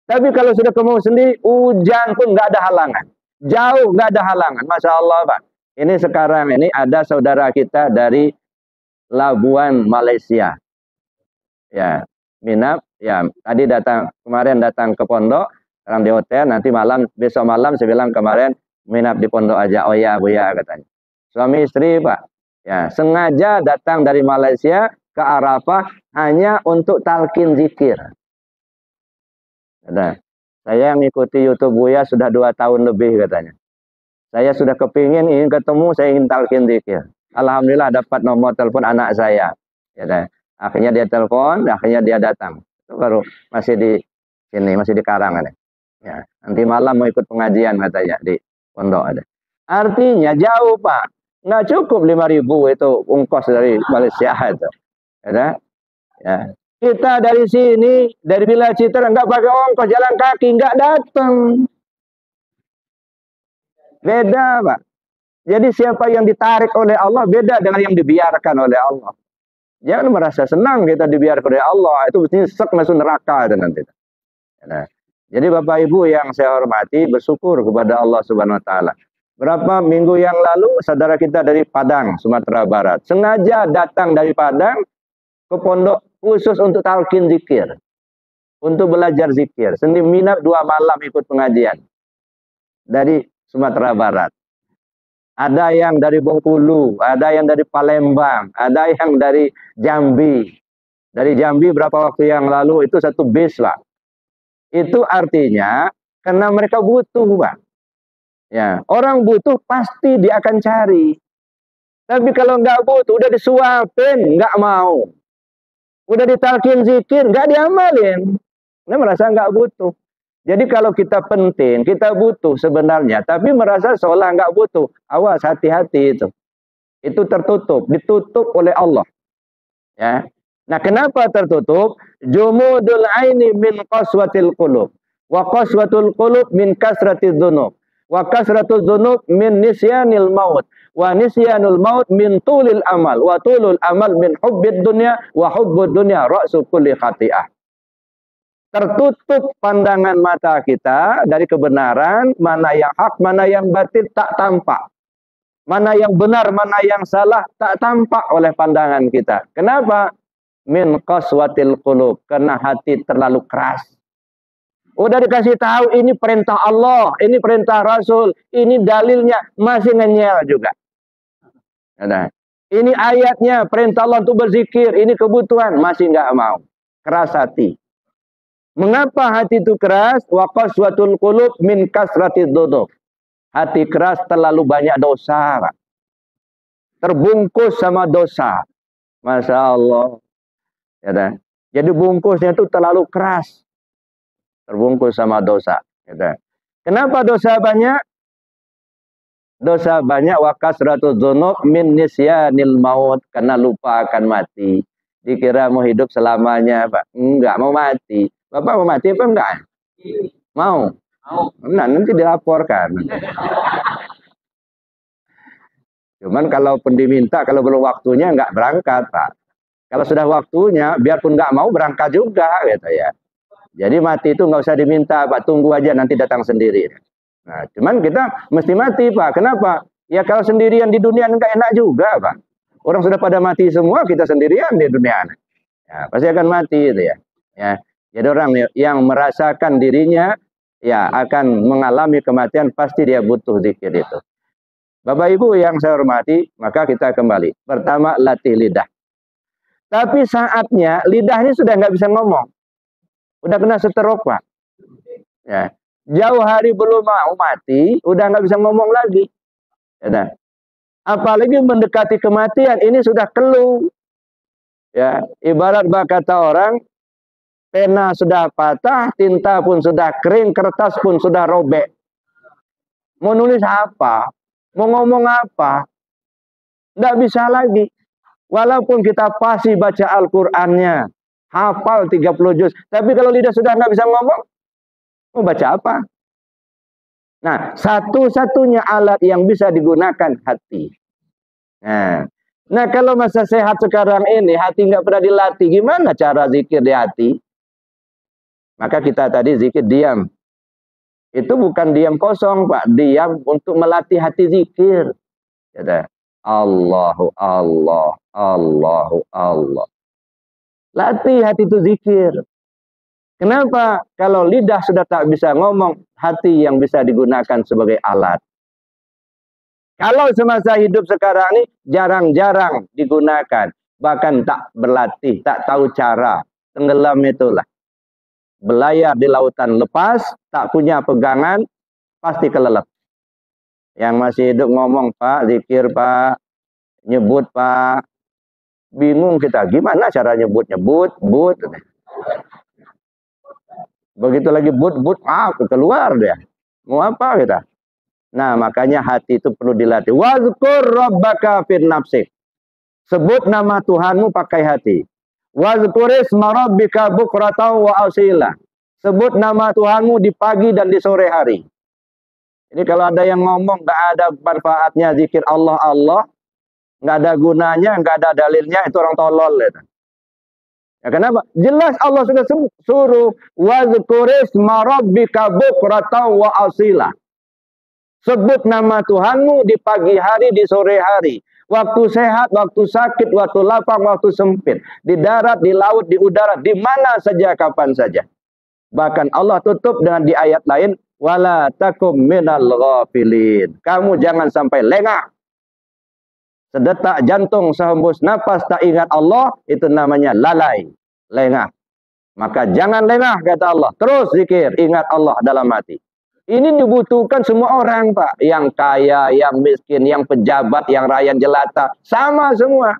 Tapi kalau sudah kemauan sendiri, hujan pun nggak ada halangan. Jauh nggak ada halangan. Masya Allah, Pak. Ini sekarang ini ada saudara kita dari Labuan, Malaysia. Ya, minap. Ya, tadi kemarin datang ke pondok, sekarang di hotel. Nanti besok malam saya bilang kemarin minap di pondok aja. Oh ya, Bu ya, katanya. Suami istri, Pak. Ya, sengaja datang dari Malaysia ke Arafah hanya untuk talqin zikir. Nah, saya mengikuti YouTube Buya sudah 2 tahun lebih katanya. Saya sudah ingin ketemu, saya ingin talqin zikir. Alhamdulillah dapat nomor telepon anak saya. Ya, akhirnya dia telepon, akhirnya dia datang. Itu baru masih di sini, masih di Karangan. Ya, nanti malam mau ikut pengajian katanya di pondok ada. Artinya jauh, Pak. Nggak cukup 5.000 itu ongkos dari Malaysia itu. Ya, ya. Kita dari sini, dari Bila Citra, nggak pakai ongkos, jalan kaki, nggak datang. Beda, Pak. Jadi siapa yang ditarik oleh Allah, beda dengan yang dibiarkan oleh Allah. Jangan merasa senang kita dibiarkan oleh Allah, itu mestinya sek masuk neraka itu nanti. Nah, jadi Bapak Ibu yang saya hormati, bersyukur kepada Allah Subhanahu Wa Taala. Berapa minggu yang lalu, saudara kita dari Padang, Sumatera Barat, sengaja datang dari Padang ke pondok khusus untuk talqin zikir, untuk belajar zikir. Senin minap 2 malam ikut pengajian dari Sumatera Barat. Ada yang dari Bengkulu, ada yang dari Palembang, ada yang dari Jambi. Dari Jambi berapa waktu yang lalu itu 1 bis, Pak. Itu artinya karena mereka butuh, Pak. Ya, orang butuh pasti dia akan cari. Tapi kalau nggak butuh, udah disuapin, nggak mau. Udah ditalkin zikir, nggak diamalin. Dia merasa nggak butuh. Jadi kalau kita penting, kita butuh sebenarnya, tapi merasa seolah nggak butuh. Awas, hati-hati itu. Itu tertutup, ditutup oleh Allah. Ya. Nah, kenapa tertutup? Jumudul aini min qaswatil qulub. Wa qaswatul qulub min kasratil dzunub. Wa kasratul dzunub min nisyanil maut. Wa nisyanul maut min tulil amal. Wa tulul amal min hubbid dunya. Wa hubbud dunya ra'su kulli khati'ah. Tertutup pandangan mata kita dari kebenaran, mana yang hak, mana yang batil tak tampak. Mana yang benar, mana yang salah tak tampak oleh pandangan kita. Kenapa? Min qaswatil qulub, karena hati terlalu keras. Udah dikasih tahu ini perintah Allah, ini perintah Rasul, ini dalilnya masih ngenyel juga. Nah, ini ayatnya perintah Allah untuk berzikir, ini kebutuhan masih nggak mau. Keras hati. Mengapa hati itu keras? Wa qaswatul qulub min kasratid dzunub. Hati keras terlalu banyak dosa, Pak. Terbungkus sama dosa. Masya Allah. Ya, dah. Jadi bungkusnya itu terlalu keras. Terbungkus sama dosa. Ya, dah. Kenapa dosa banyak? Dosa banyak wa kasratuz dzunub min nisyanil maut, karena lupa akan mati. Dikira mau hidup selamanya, Pak. Enggak, mau mati. Bapak mau mati apa enggak? Mau. Nah, nanti dilaporkan. Cuman kalau pun diminta, kalau belum waktunya enggak berangkat, Pak. Kalau sudah waktunya, biarpun enggak mau berangkat juga, gitu ya. Jadi mati itu enggak usah diminta, Pak. Tunggu aja, nanti datang sendiri. Nah, cuman kita mesti mati, Pak. Kenapa? Ya kalau sendirian di dunia enggak enak juga, Pak. Orang sudah pada mati semua, kita sendirian di dunia. Ya, pasti akan mati itu ya. Ya. Jadi orang yang merasakan dirinya ya akan mengalami kematian, pasti dia butuh zikir itu. Bapak Ibu yang saya hormati, maka kita kembali. Pertama, latih lidah. Tapi saatnya lidah ini sudah nggak bisa ngomong. Udah kena stroke, Pak. Ya. Jauh hari belum mau mati, udah nggak bisa ngomong lagi. Ya, apalagi mendekati kematian, ini sudah keluh. Ya, ibarat kata orang, pena sudah patah, tinta pun sudah kering, kertas pun sudah robek. Mau nulis apa? Mau ngomong apa? Nggak bisa lagi. Walaupun kita pasti baca Al-Qur'annya, hafal 30 juz, tapi kalau lidah sudah nggak bisa ngomong, mau baca apa? Nah, satu-satunya alat yang bisa digunakan hati. Nah, kalau masa sehat sekarang ini, hati nggak pernah dilatih, gimana cara zikir di hati? Maka kita tadi zikir diam. Itu bukan diam kosong, Pak. Diam untuk melatih hati zikir. Kata, Allahu Allah, Allahu Allah. Latih hati itu zikir. Kenapa? Kalau lidah sudah tak bisa ngomong, hati yang bisa digunakan sebagai alat. Kalau semasa hidup sekarang ini jarang-jarang digunakan. Bahkan tak berlatih, tak tahu cara. Tenggelam itulah. Belayar di lautan lepas, tak punya pegangan, pasti kelelep. Yang masih hidup ngomong, Pak, zikir Pak, nyebut Pak. Bingung kita, gimana cara nyebut-nyebut, but. Begitu lagi but, keluar dia. Mau apa kita? Nah, makanya hati itu perlu dilatih. Wazkur rabbaka fin nafsik. Sebut nama Tuhanmu pakai hati. Wazkurisma rabbika bukratan wa asila. Sebut nama Tuhanmu di pagi dan di sore hari. Ini kalau ada yang ngomong gak ada manfaatnya zikir Allah Allah, gak ada gunanya, gak ada dalilnya, itu orang tolol. Ya, kenapa? Jelas Allah sudah suruh wazkurisma rabbika bukratan wa asila. Sebut nama Tuhanmu di pagi hari, di sore hari. Waktu sehat, waktu sakit, waktu lapang, waktu sempit. Di darat, di laut, di udara, di mana saja, kapan saja. Bahkan Allah tutup dengan di ayat lain, wala takum minal ghafilin. Kamu jangan sampai lengah. Sedetak jantung, sehembus napas tak ingat Allah, itu namanya lalai, lengah. Maka jangan lengah, kata Allah. Terus zikir, ingat Allah dalam hati. Ini dibutuhkan semua orang, Pak. Yang kaya, yang miskin, yang pejabat, yang rakyat jelata. Sama semua.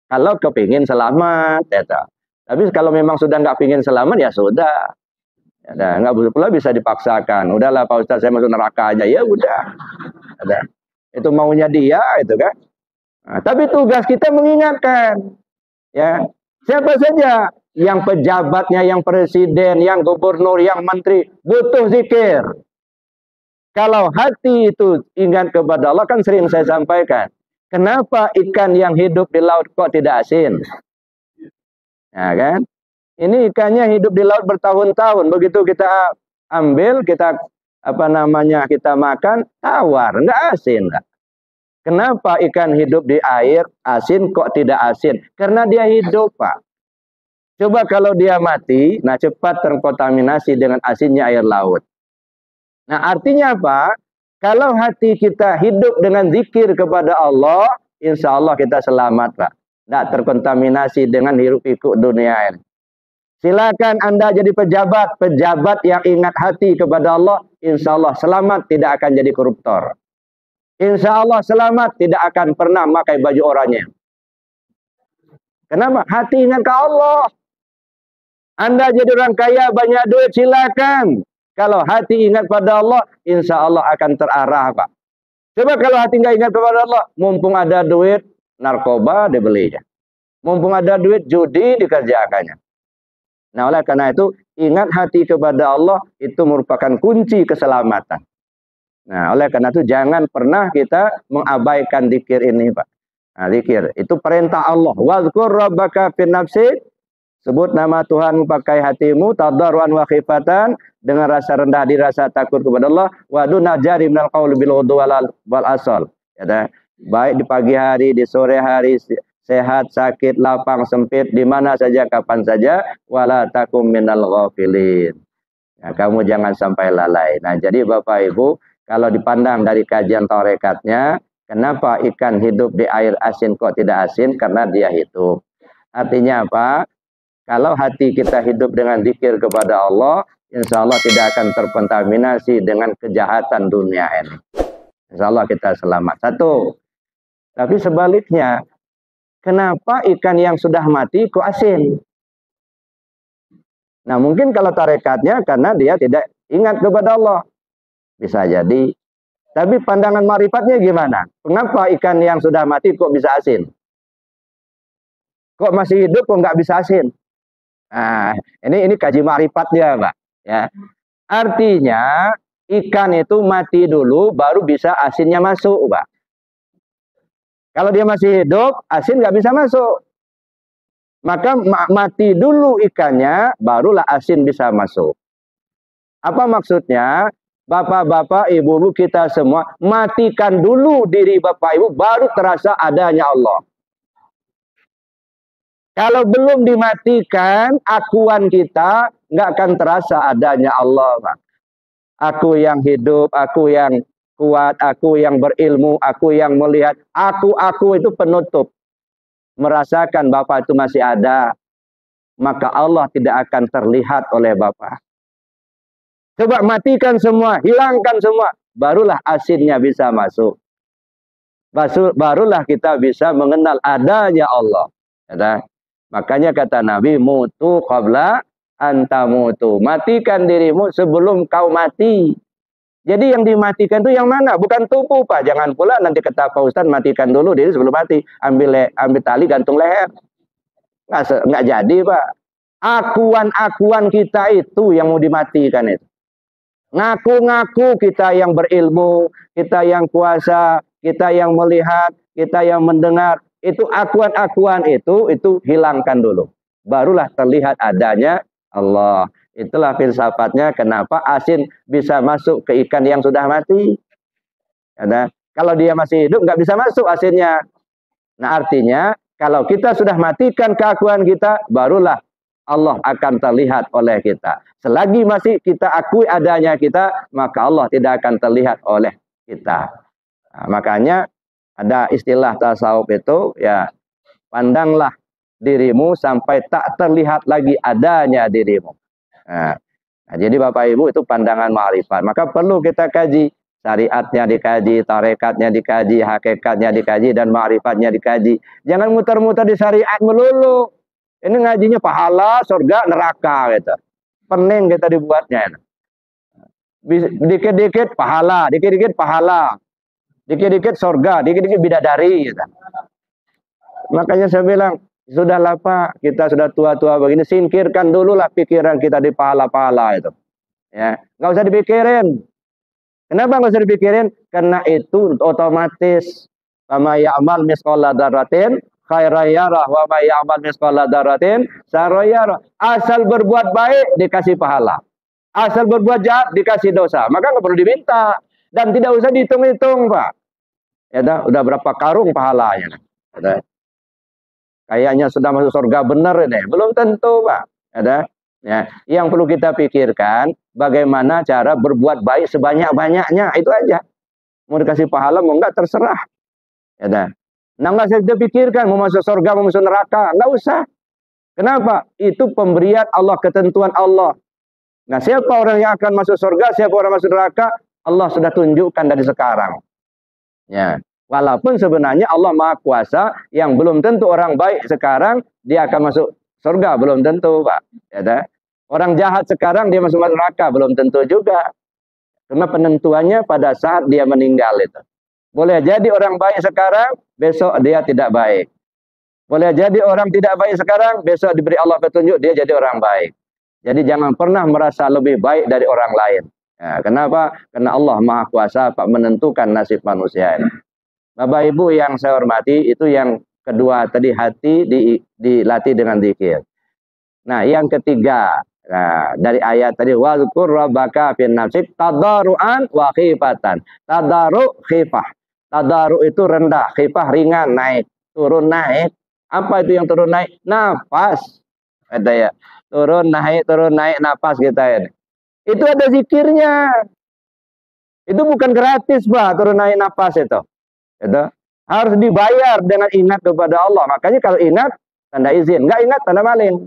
Kalau kepingin selamat. Ya, tapi kalau memang sudah nggak pingin selamat, ya sudah. Ya, nggak pula bisa dipaksakan. Udahlah Pak Ustaz, saya masuk neraka aja. Ya udah. Ya, itu maunya dia, itu kan. Nah, tapi tugas kita mengingatkan. Ya, siapa saja yang pejabatnya, yang presiden, yang gubernur, yang menteri, butuh zikir. Kalau hati itu ingat kepada Allah, kan sering saya sampaikan. Kenapa ikan yang hidup di laut kok tidak asin? Ya kan? Ini ikannya hidup di laut bertahun-tahun. Begitu kita ambil, kita kita makan, tawar, enggak asin. Enggak. Kenapa ikan hidup di air asin kok tidak asin? Karena dia hidup, Pak. Coba kalau dia mati, nah cepat terkontaminasi dengan asinnya air laut. Nah, artinya apa? Kalau hati kita hidup dengan zikir kepada Allah, insya Allah kita selamat, Pak. Tidak terkontaminasi dengan hiruk pikuk dunia ini. Silakan Anda jadi pejabat, pejabat yang ingat hati kepada Allah, insya Allah selamat, tidak akan jadi koruptor. Insya Allah selamat, tidak akan pernah pakai baju oranye. Kenapa? Hati ingat ke Allah. Anda jadi orang kaya, banyak duit, silakan. Kalau hati ingat pada Allah, insya Allah akan terarah, Pak. Coba kalau hati nggak ingat kepada Allah, mumpung ada duit, narkoba dibelinya. Mumpung ada duit, judi dikerjakannya. Nah, oleh karena itu, ingat hati kepada Allah, itu merupakan kunci keselamatan. Nah, oleh karena itu, jangan pernah kita mengabaikan zikir ini, Pak. Nah, zikir, itu perintah Allah. Wazkur rabbaka fin nafsik. Sebut nama Tuhan pakai hatimu, tadarruan wa khifatan, dengan rasa rendah hati, rasa takut kepada Allah, wa duna jari minal qauli bil ghudwi wal asal. Ya, baik di pagi hari, di sore hari, sehat, sakit, lapang, sempit, di mana saja, kapan saja, wala takum minal ghafilin. Ya, kamu jangan sampai lalai. Nah, jadi Bapak Ibu, kalau dipandang dari kajian tarekatnya, kenapa ikan hidup di air asin kok tidak asin? Karena dia hidup. Artinya apa? Kalau hati kita hidup dengan zikir kepada Allah, insya Allah tidak akan terkontaminasi dengan kejahatan dunia ini. Insya Allah kita selamat. Satu. Tapi sebaliknya, kenapa ikan yang sudah mati kok asin? Nah, mungkin kalau tarekatnya karena dia tidak ingat kepada Allah. Bisa jadi. Tapi pandangan marifatnya gimana? Kenapa ikan yang sudah mati kok bisa asin? Kok masih hidup kok nggak bisa asin? Nah, ini kaji marifatnya, Pak. Ya. Artinya ikan itu mati dulu baru bisa asinnya masuk, Pak. Kalau dia masih hidup, asin nggak bisa masuk. Maka mati dulu ikannya, barulah asin bisa masuk. Apa maksudnya? Bapak-bapak, ibu-ibu kita semua, matikan dulu diri bapak ibu, baru terasa adanya Allah. Kalau belum dimatikan, akuan kita nggak akan terasa adanya Allah, Pak. Aku yang hidup, aku yang kuat, aku yang berilmu, aku yang melihat. Aku itu penutup. Merasakan Bapak itu masih ada. Maka Allah tidak akan terlihat oleh Bapak. Coba matikan semua, hilangkan semua. Barulah asinnya bisa masuk. Barulah kita bisa mengenal adanya Allah. Ya, makanya kata Nabi, mutu qabla antamutu. Matikan dirimu sebelum kau mati. Jadi yang dimatikan itu yang mana? Bukan tubuh, Pak. Jangan pula nanti kata Pak Ustaz, matikan dulu diri sebelum mati. Ambil tali gantung leher. Nggak jadi, Pak. Akuan-akuan kita itu yang mau dimatikan itu. Ngaku-ngaku kita yang berilmu, kita yang kuasa, kita yang melihat, kita yang mendengar. Itu akuan-akuan itu hilangkan dulu. Barulah terlihat adanya Allah. Itulah filsafatnya kenapa asin bisa masuk ke ikan yang sudah mati. Karena kalau dia masih hidup nggak bisa masuk asinnya. Nah, artinya kalau kita sudah matikan keakuan kita, barulah Allah akan terlihat oleh kita. Selagi masih kita akui adanya kita, maka Allah tidak akan terlihat oleh kita. Nah, makanya ada istilah tasawuf itu, ya, pandanglah dirimu sampai tak terlihat lagi adanya dirimu. Nah, jadi Bapak Ibu itu pandangan ma'rifat. Maka perlu kita kaji. Syariatnya dikaji, tarekatnya dikaji, hakikatnya dikaji, dan ma'rifatnya dikaji. Jangan muter-muter di syariat melulu. Ini ngajinya pahala, surga, neraka gitu. Pening kita dibuatnya. Dikit-dikit pahala, dikit-dikit pahala. Dikit-dikit surga, dikit-dikit bidadari gitu. Makanya saya bilang, sudahlah Pak, kita sudah tua-tua begini, singkirkan dululah pikiran kita di pahala-pahala itu. Ya, nggak usah dipikirin. Kenapa nggak usah dipikirin? Karena itu otomatis. Sama ya'mal misqala dzarratin khairan yarah wa may ya'mal misqala dzarratin syarran yarah. Asal berbuat baik dikasih pahala. Asal berbuat jahat dikasih dosa. Maka nggak perlu diminta dan tidak usah dihitung-hitung, Pak. Ya, udah berapa karung pahalanya? Ya, kayaknya sudah masuk surga benar ini. Belum tentu, Pak. Ya, yang perlu kita pikirkan bagaimana cara berbuat baik sebanyak-banyaknya, itu aja. Mau dikasih pahala mau enggak terserah. Ya, nah, enggak usah kita pikirkan mau masuk surga mau masuk neraka, enggak usah. Kenapa? Itu pemberian Allah, ketentuan Allah. Nah, siapa orang yang akan masuk surga, siapa orang masuk neraka, Allah sudah tunjukkan dari sekarang. Ya. Walaupun sebenarnya Allah Maha Kuasa, yang belum tentu orang baik sekarang dia akan masuk surga, belum tentu, Pak. Ya, orang jahat sekarang dia masuk neraka, belum tentu juga. Cuma penentuannya pada saat dia meninggal itu. Boleh jadi orang baik sekarang, besok dia tidak baik. Boleh jadi orang tidak baik sekarang, besok diberi Allah petunjuk, dia jadi orang baik. Jadi jangan pernah merasa lebih baik dari orang lain. Ya, kenapa? Karena Allah Maha Kuasa Pak menentukan nasib manusia ini. Bapak Ibu yang saya hormati, itu yang kedua tadi, hati dilatih dengan zikir. Nah, yang ketiga, nah, dari ayat tadi, wazkur rabbaka fin nafsik tadarruan wa khifatan. Tadarru khifah. Tadarru itu rendah, khifah ringan, naik, turun naik. Apa itu yang turun naik? Nafas. Ada ya. Turun naik nafas kita ini. Itu ada zikirnya. Itu bukan gratis, Pak, turun naik nafas itu. Itu harus dibayar dengan ingat kepada Allah. Makanya kalau ingat tanda izin, nggak ingat tanda maling.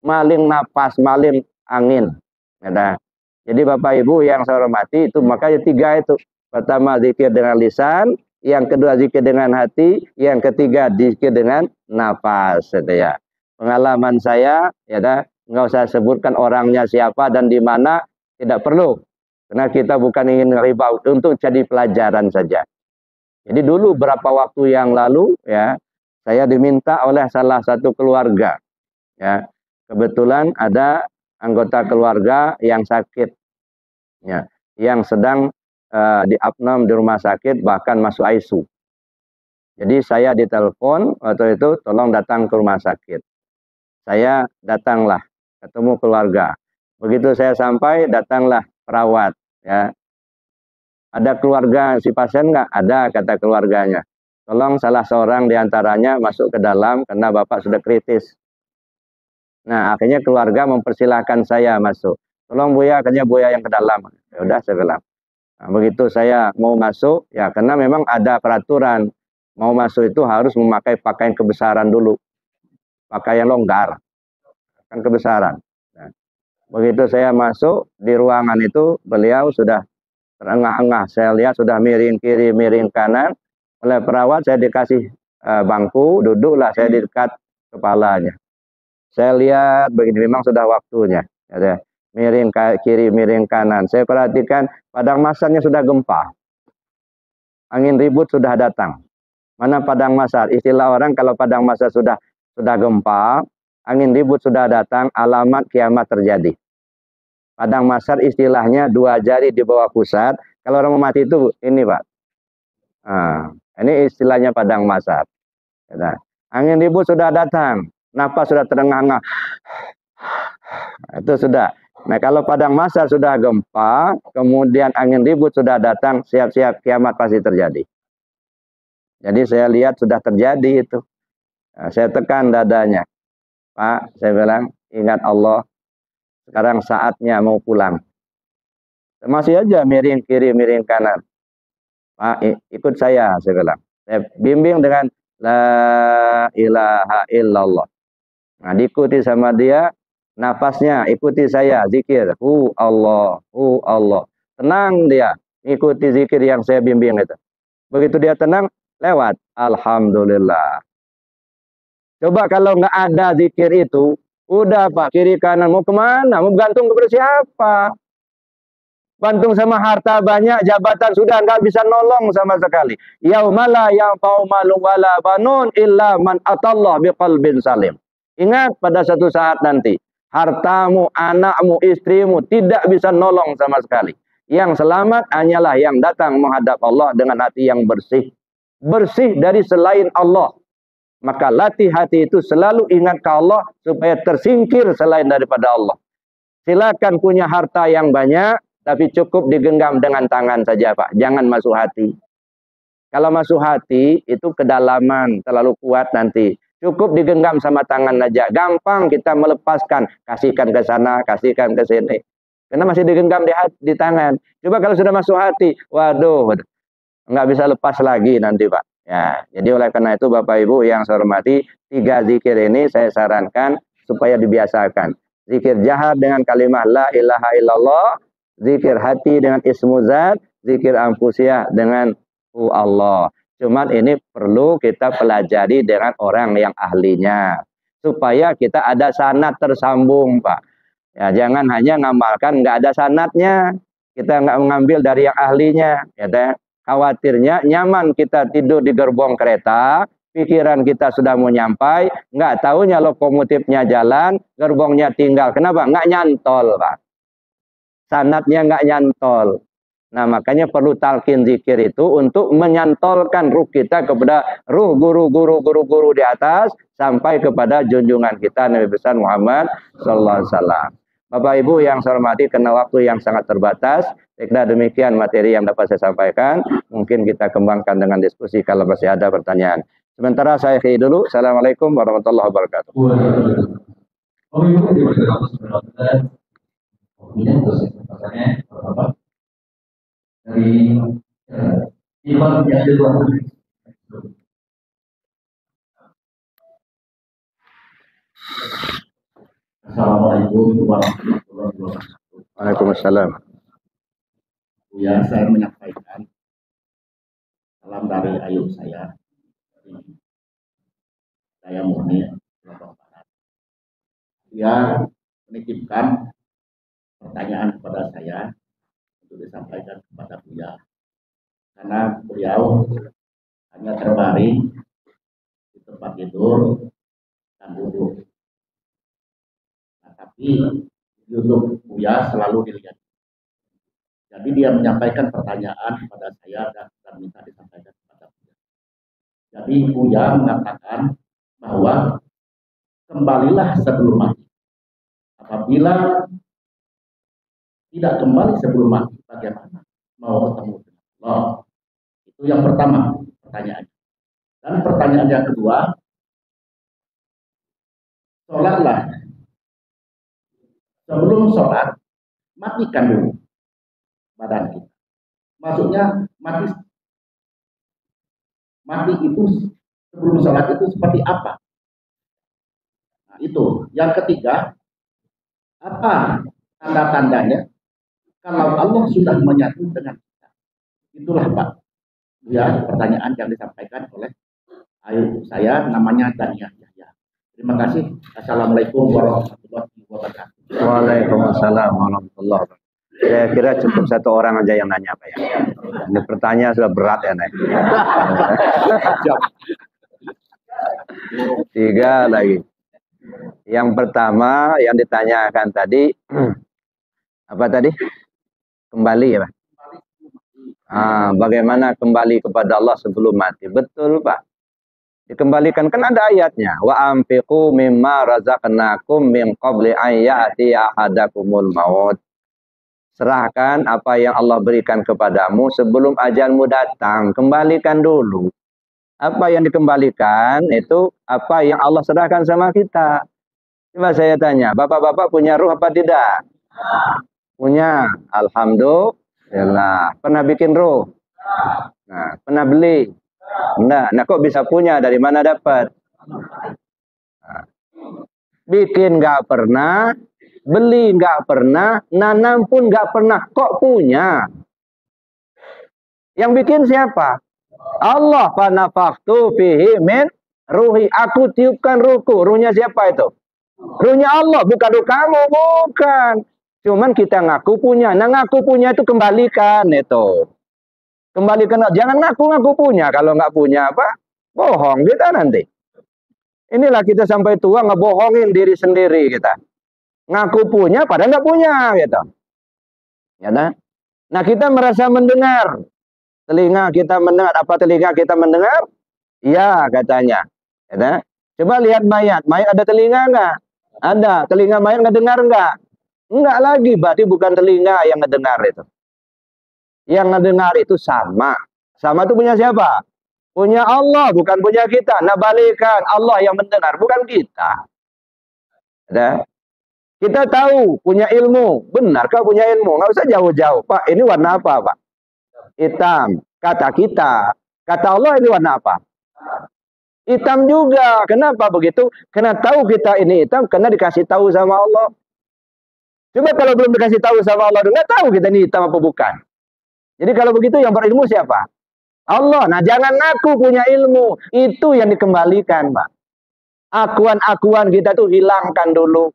Maling napas, maling angin. Ya, jadi Bapak Ibu yang saya hormati, itu makanya tiga itu. Pertama zikir dengan lisan, yang kedua zikir dengan hati, yang ketiga zikir dengan nafas, gitu ya. Pengalaman saya, ya dah, nggak usah sebutkan orangnya siapa dan di mana, tidak perlu, karena kita bukan ingin riba, untuk jadi pelajaran saja. Jadi dulu berapa waktu yang lalu, ya, saya diminta oleh salah satu keluarga, ya, kebetulan ada anggota keluarga yang sakit, ya, yang sedang di apnom di rumah sakit, bahkan masuk ICU. Jadi saya ditelepon waktu itu, tolong datang ke rumah sakit. Saya datanglah, ketemu keluarga. Begitu saya sampai, datanglah perawat. Ya, ada keluarga si pasien nggak? Ada, kata keluarganya. Tolong salah seorang diantaranya masuk ke dalam karena bapak sudah kritis. Nah, akhirnya keluarga mempersilahkan saya masuk. Tolong Buya, akhirnya Buya yang ke dalam. Ya udah, saya bilang. Nah, begitu saya mau masuk, ya karena memang ada peraturan, mau masuk itu harus memakai pakaian kebesaran dulu, pakaian longgar, kan kebesaran. Nah, begitu saya masuk di ruangan itu, beliau sudah terengah-engah, saya lihat sudah miring kiri, miring kanan. Oleh perawat saya dikasih bangku, duduklah saya di dekat kepalanya. Saya lihat begini, memang sudah waktunya. Ya, miring kiri, miring kanan. Saya perhatikan padang masarnya sudah gempa. Angin ribut sudah datang. Mana padang masar? Istilah orang kalau padang masar sudah gempa, angin ribut sudah datang, alamat kiamat terjadi. Padang masar istilahnya 2 jari di bawah pusat. Kalau orang mau mati itu ini, Pak. Nah, ini istilahnya padang masar. Ya, angin ribut sudah datang, napas sudah terengah-engah. Itu sudah. Nah, kalau padang masar sudah gempa, kemudian angin ribut sudah datang, siap-siap kiamat pasti terjadi. Jadi saya lihat sudah terjadi itu. Nah, saya tekan dadanya. Pak, saya bilang, ingat Allah, sekarang saatnya mau pulang. Masih aja miring kiri, miring kanan. Pak, ikut saya bilang. Saya bimbing dengan la ilaha illallah. Nah, diikuti sama dia. Nafasnya ikuti saya, zikir, Allah, Allah. Tenang dia, ikuti zikir yang saya bimbing itu. Begitu dia tenang, lewat. Alhamdulillah. Coba kalau nggak ada zikir itu, udah Pak, kiri kanan mau kemana? Mau gantung kepada siapa? Gantung sama harta banyak, jabatan sudah nggak bisa nolong sama sekali. Yaumala yanfa'u malun wala banun illa man atallah biqalbin salim. Ingat pada satu saat nanti, hartamu, anakmu, istrimu tidak bisa nolong sama sekali. Yang selamat hanyalah yang datang menghadap Allah dengan hati yang bersih. Bersih dari selain Allah. Maka latih hati itu selalu ingat ke Allah supaya tersingkir selain daripada Allah. Silakan punya harta yang banyak, tapi cukup digenggam dengan tangan saja, Pak. Jangan masuk hati. Kalau masuk hati, itu kedalaman, terlalu kuat nanti. Cukup digenggam sama tangan aja. Gampang kita melepaskan. Kasihkan ke sana, kasihkan ke sini. Karena masih digenggam di tangan. Coba kalau sudah masuk hati, waduh, nggak bisa lepas lagi nanti, Pak. Ya, jadi oleh karena itu Bapak Ibu yang saya hormati, 3 zikir ini saya sarankan supaya dibiasakan. Zikir jahar dengan kalimat la ilaha illallah, zikir hati dengan ismu zat, zikir anfusiyah dengan Allah. Cuman ini perlu kita pelajari dengan orang yang ahlinya. Supaya kita ada sanad tersambung, Pak. Ya, jangan hanya ngamalkan nggak ada sanadnya. Kita nggak mengambil dari yang ahlinya. Ya, khawatirnya nyaman kita tidur di gerbong kereta, pikiran kita sudah mau nyampai, nggak tahunya lokomotifnya jalan, gerbongnya tinggal. Kenapa? Nggak nyantol, Pak. Sanadnya nggak nyantol. Nah, makanya perlu talqin zikir itu untuk menyantolkan ruh kita kepada ruh guru-guru di atas sampai kepada junjungan kita Nabi besar Muhammad sallallahu alaihi wasallam. Bapak Ibu yang saya hormati, karena waktu yang sangat terbatas, saya demikian materi yang dapat saya sampaikan. Mungkin kita kembangkan dengan diskusi kalau masih ada pertanyaan. Sementara saya akhiri dulu. Assalamualaikum warahmatullahi wabarakatuh. Dari Iwan yang kedua. Assalamualaikum warahmatullahi wabarakatuh. Waalaikumsalam. Ya, saya menyampaikan salam dari ayub saya murni Lombok Barat. Dia menitipkan pertanyaan kepada saya untuk disampaikan kepada Buya, karena beliau hanya terbaring di tempat tidur dan duduk. Nah, tapi YouTube Buya selalu dilihat. Jadi dia menyampaikan pertanyaan kepada saya dan minta disampaikan kepada Buya. Jadi Buya mengatakan bahwa kembalilah sebelum mati. Apabila tidak kembali sebelum mati, bagaimana mau ketemu dengan Allah? Itu yang pertama pertanyaan. Dan pertanyaan yang kedua, sholatlah. Sebelum sholat, matikan dulu badan kita. Maksudnya mati itu sebelum sholat itu seperti apa? Nah, itu. Yang ketiga, apa tanda-tandanya kalau Allah sudah menyatu dengan kita? Itulah Pak, ya, pertanyaan yang disampaikan oleh ayub saya, namanya Dania Yahya. Terima kasih. Assalamualaikum warahmatullahi wabarakatuh. Waalaikumsalam warahmatullahi wabarakatuh. Saya kira cukup satu orang aja yang nanya Pak ya. Ini pertanyaan sudah berat ya Nek. 3 lagi. Yang pertama yang ditanyakan tadi apa tadi? Kembali ya Pak. Bagaimana kembali kepada Allah sebelum mati? Betul Pak. Dikembalikan, kan ada ayatnya. Wa anfiqu mimma razaqnakum min qabli an ya'tiya ahadakumul maut. Serahkan apa yang Allah berikan kepadamu sebelum ajalmu datang. Kembalikan dulu. Apa yang dikembalikan itu apa yang Allah serahkan sama kita. Coba saya tanya, bapak-bapak punya ruh apa tidak? Punya. Alhamdulillah. Pernah bikin ruh? Nah, pernah beli? Enggak. Nah, kok bisa punya? Dari mana dapat? Nah, bikin nggak pernah, beli nggak pernah, nanam pun nggak pernah. Kok punya? Yang bikin siapa? Allah. Fanafaktu fihi min ruhi. Aku tiupkan ruhku. Ruhnya siapa itu? Ruhnya Allah, bukan ruh kamu, bukan. Cuman kita ngaku punya. Nah, ngaku punya itu kembalikan itu. Kembalikan, jangan ngaku-ngaku punya. Kalau nggak punya apa? Bohong kita nanti. Inilah kita sampai tua ngebohongin diri sendiri kita. Ngaku punya padahal nggak punya gitu. Ya kan? Nah, kita merasa mendengar. Telinga kita mendengar. Apa telinga kita mendengar? Iya katanya. Ya kan? Coba lihat mayat. Mayat ada telinga nggak? Ada. Telinga mayat nggak dengar nggak? Enggak lagi. Berarti bukan telinga yang ngedengar itu. Yang ngedengar itu sama. Sama itu punya siapa? Punya Allah, bukan punya kita. Nah, balikan Allah yang mendengar, bukan kita. Ada? Kita tahu punya ilmu. Benarkah punya ilmu? Nggak usah jauh-jauh. Pak, ini warna apa, Pak? Hitam. Kata kita. Kata Allah ini warna apa? Hitam juga. Kenapa begitu? Karena tahu kita ini hitam, karena dikasih tahu sama Allah. Coba kalau belum dikasih tahu sama Allah, nggak tahu kita ini hitam apa bukan. Jadi kalau begitu yang berilmu siapa? Allah. Nah, jangan ngaku punya ilmu. Itu yang dikembalikan, Pak. Akuan-akuan kita tuh hilangkan dulu.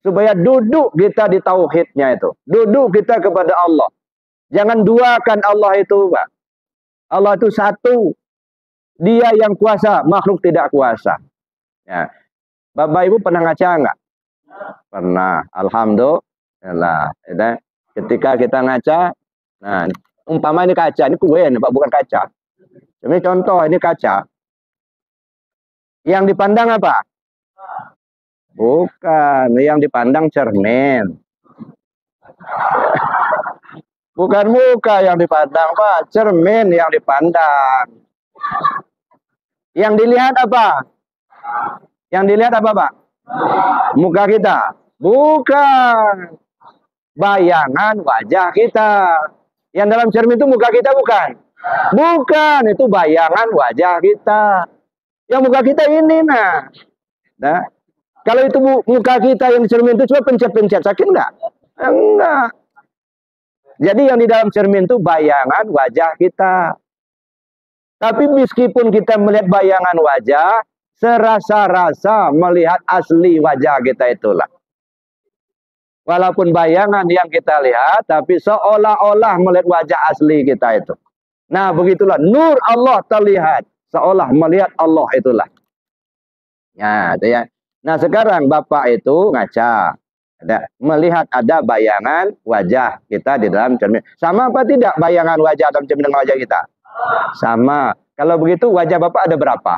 Supaya duduk kita di tauhidnya itu. Duduk kita kepada Allah. Jangan duakan Allah itu, Pak. Allah itu satu. Dia yang kuasa, makhluk tidak kuasa. Ya. Bapak Ibu pernah ngaca enggak? Pernah. Alhamdulillah. Ketika kita ngaca, nah, umpama ini kaca, ini kue nih Pak, bukan kaca. Ini contoh, ini kaca. Yang dipandang apa? Bukan, yang dipandang cermin. Bukan muka yang dipandang, Pak. Cermin yang dipandang. Yang dilihat apa? Yang dilihat apa, Pak? Muka kita. Bukan. Bayangan wajah kita. Yang dalam cermin itu muka kita bukan? Bukan, itu bayangan wajah kita. Yang muka kita ini, nah. Kalau itu muka kita yang di cermin itu, coba pencet-pencet, sakit enggak? Enggak. Jadi yang di dalam cermin itu bayangan wajah kita. Tapi meskipun kita melihat bayangan wajah, serasa-rasa melihat asli wajah kita itulah. Walaupun bayangan yang kita lihat, tapi seolah-olah melihat wajah asli kita itu. Nah, begitulah nur Allah terlihat, seolah melihat Allah itulah. Ya, itu ya. Nah, sekarang Bapak itu ngaca, melihat ada bayangan wajah kita di dalam cermin. Sama apa tidak bayangan wajah dalam cermin dengan wajah kita? Sama. Kalau begitu wajah Bapak ada berapa?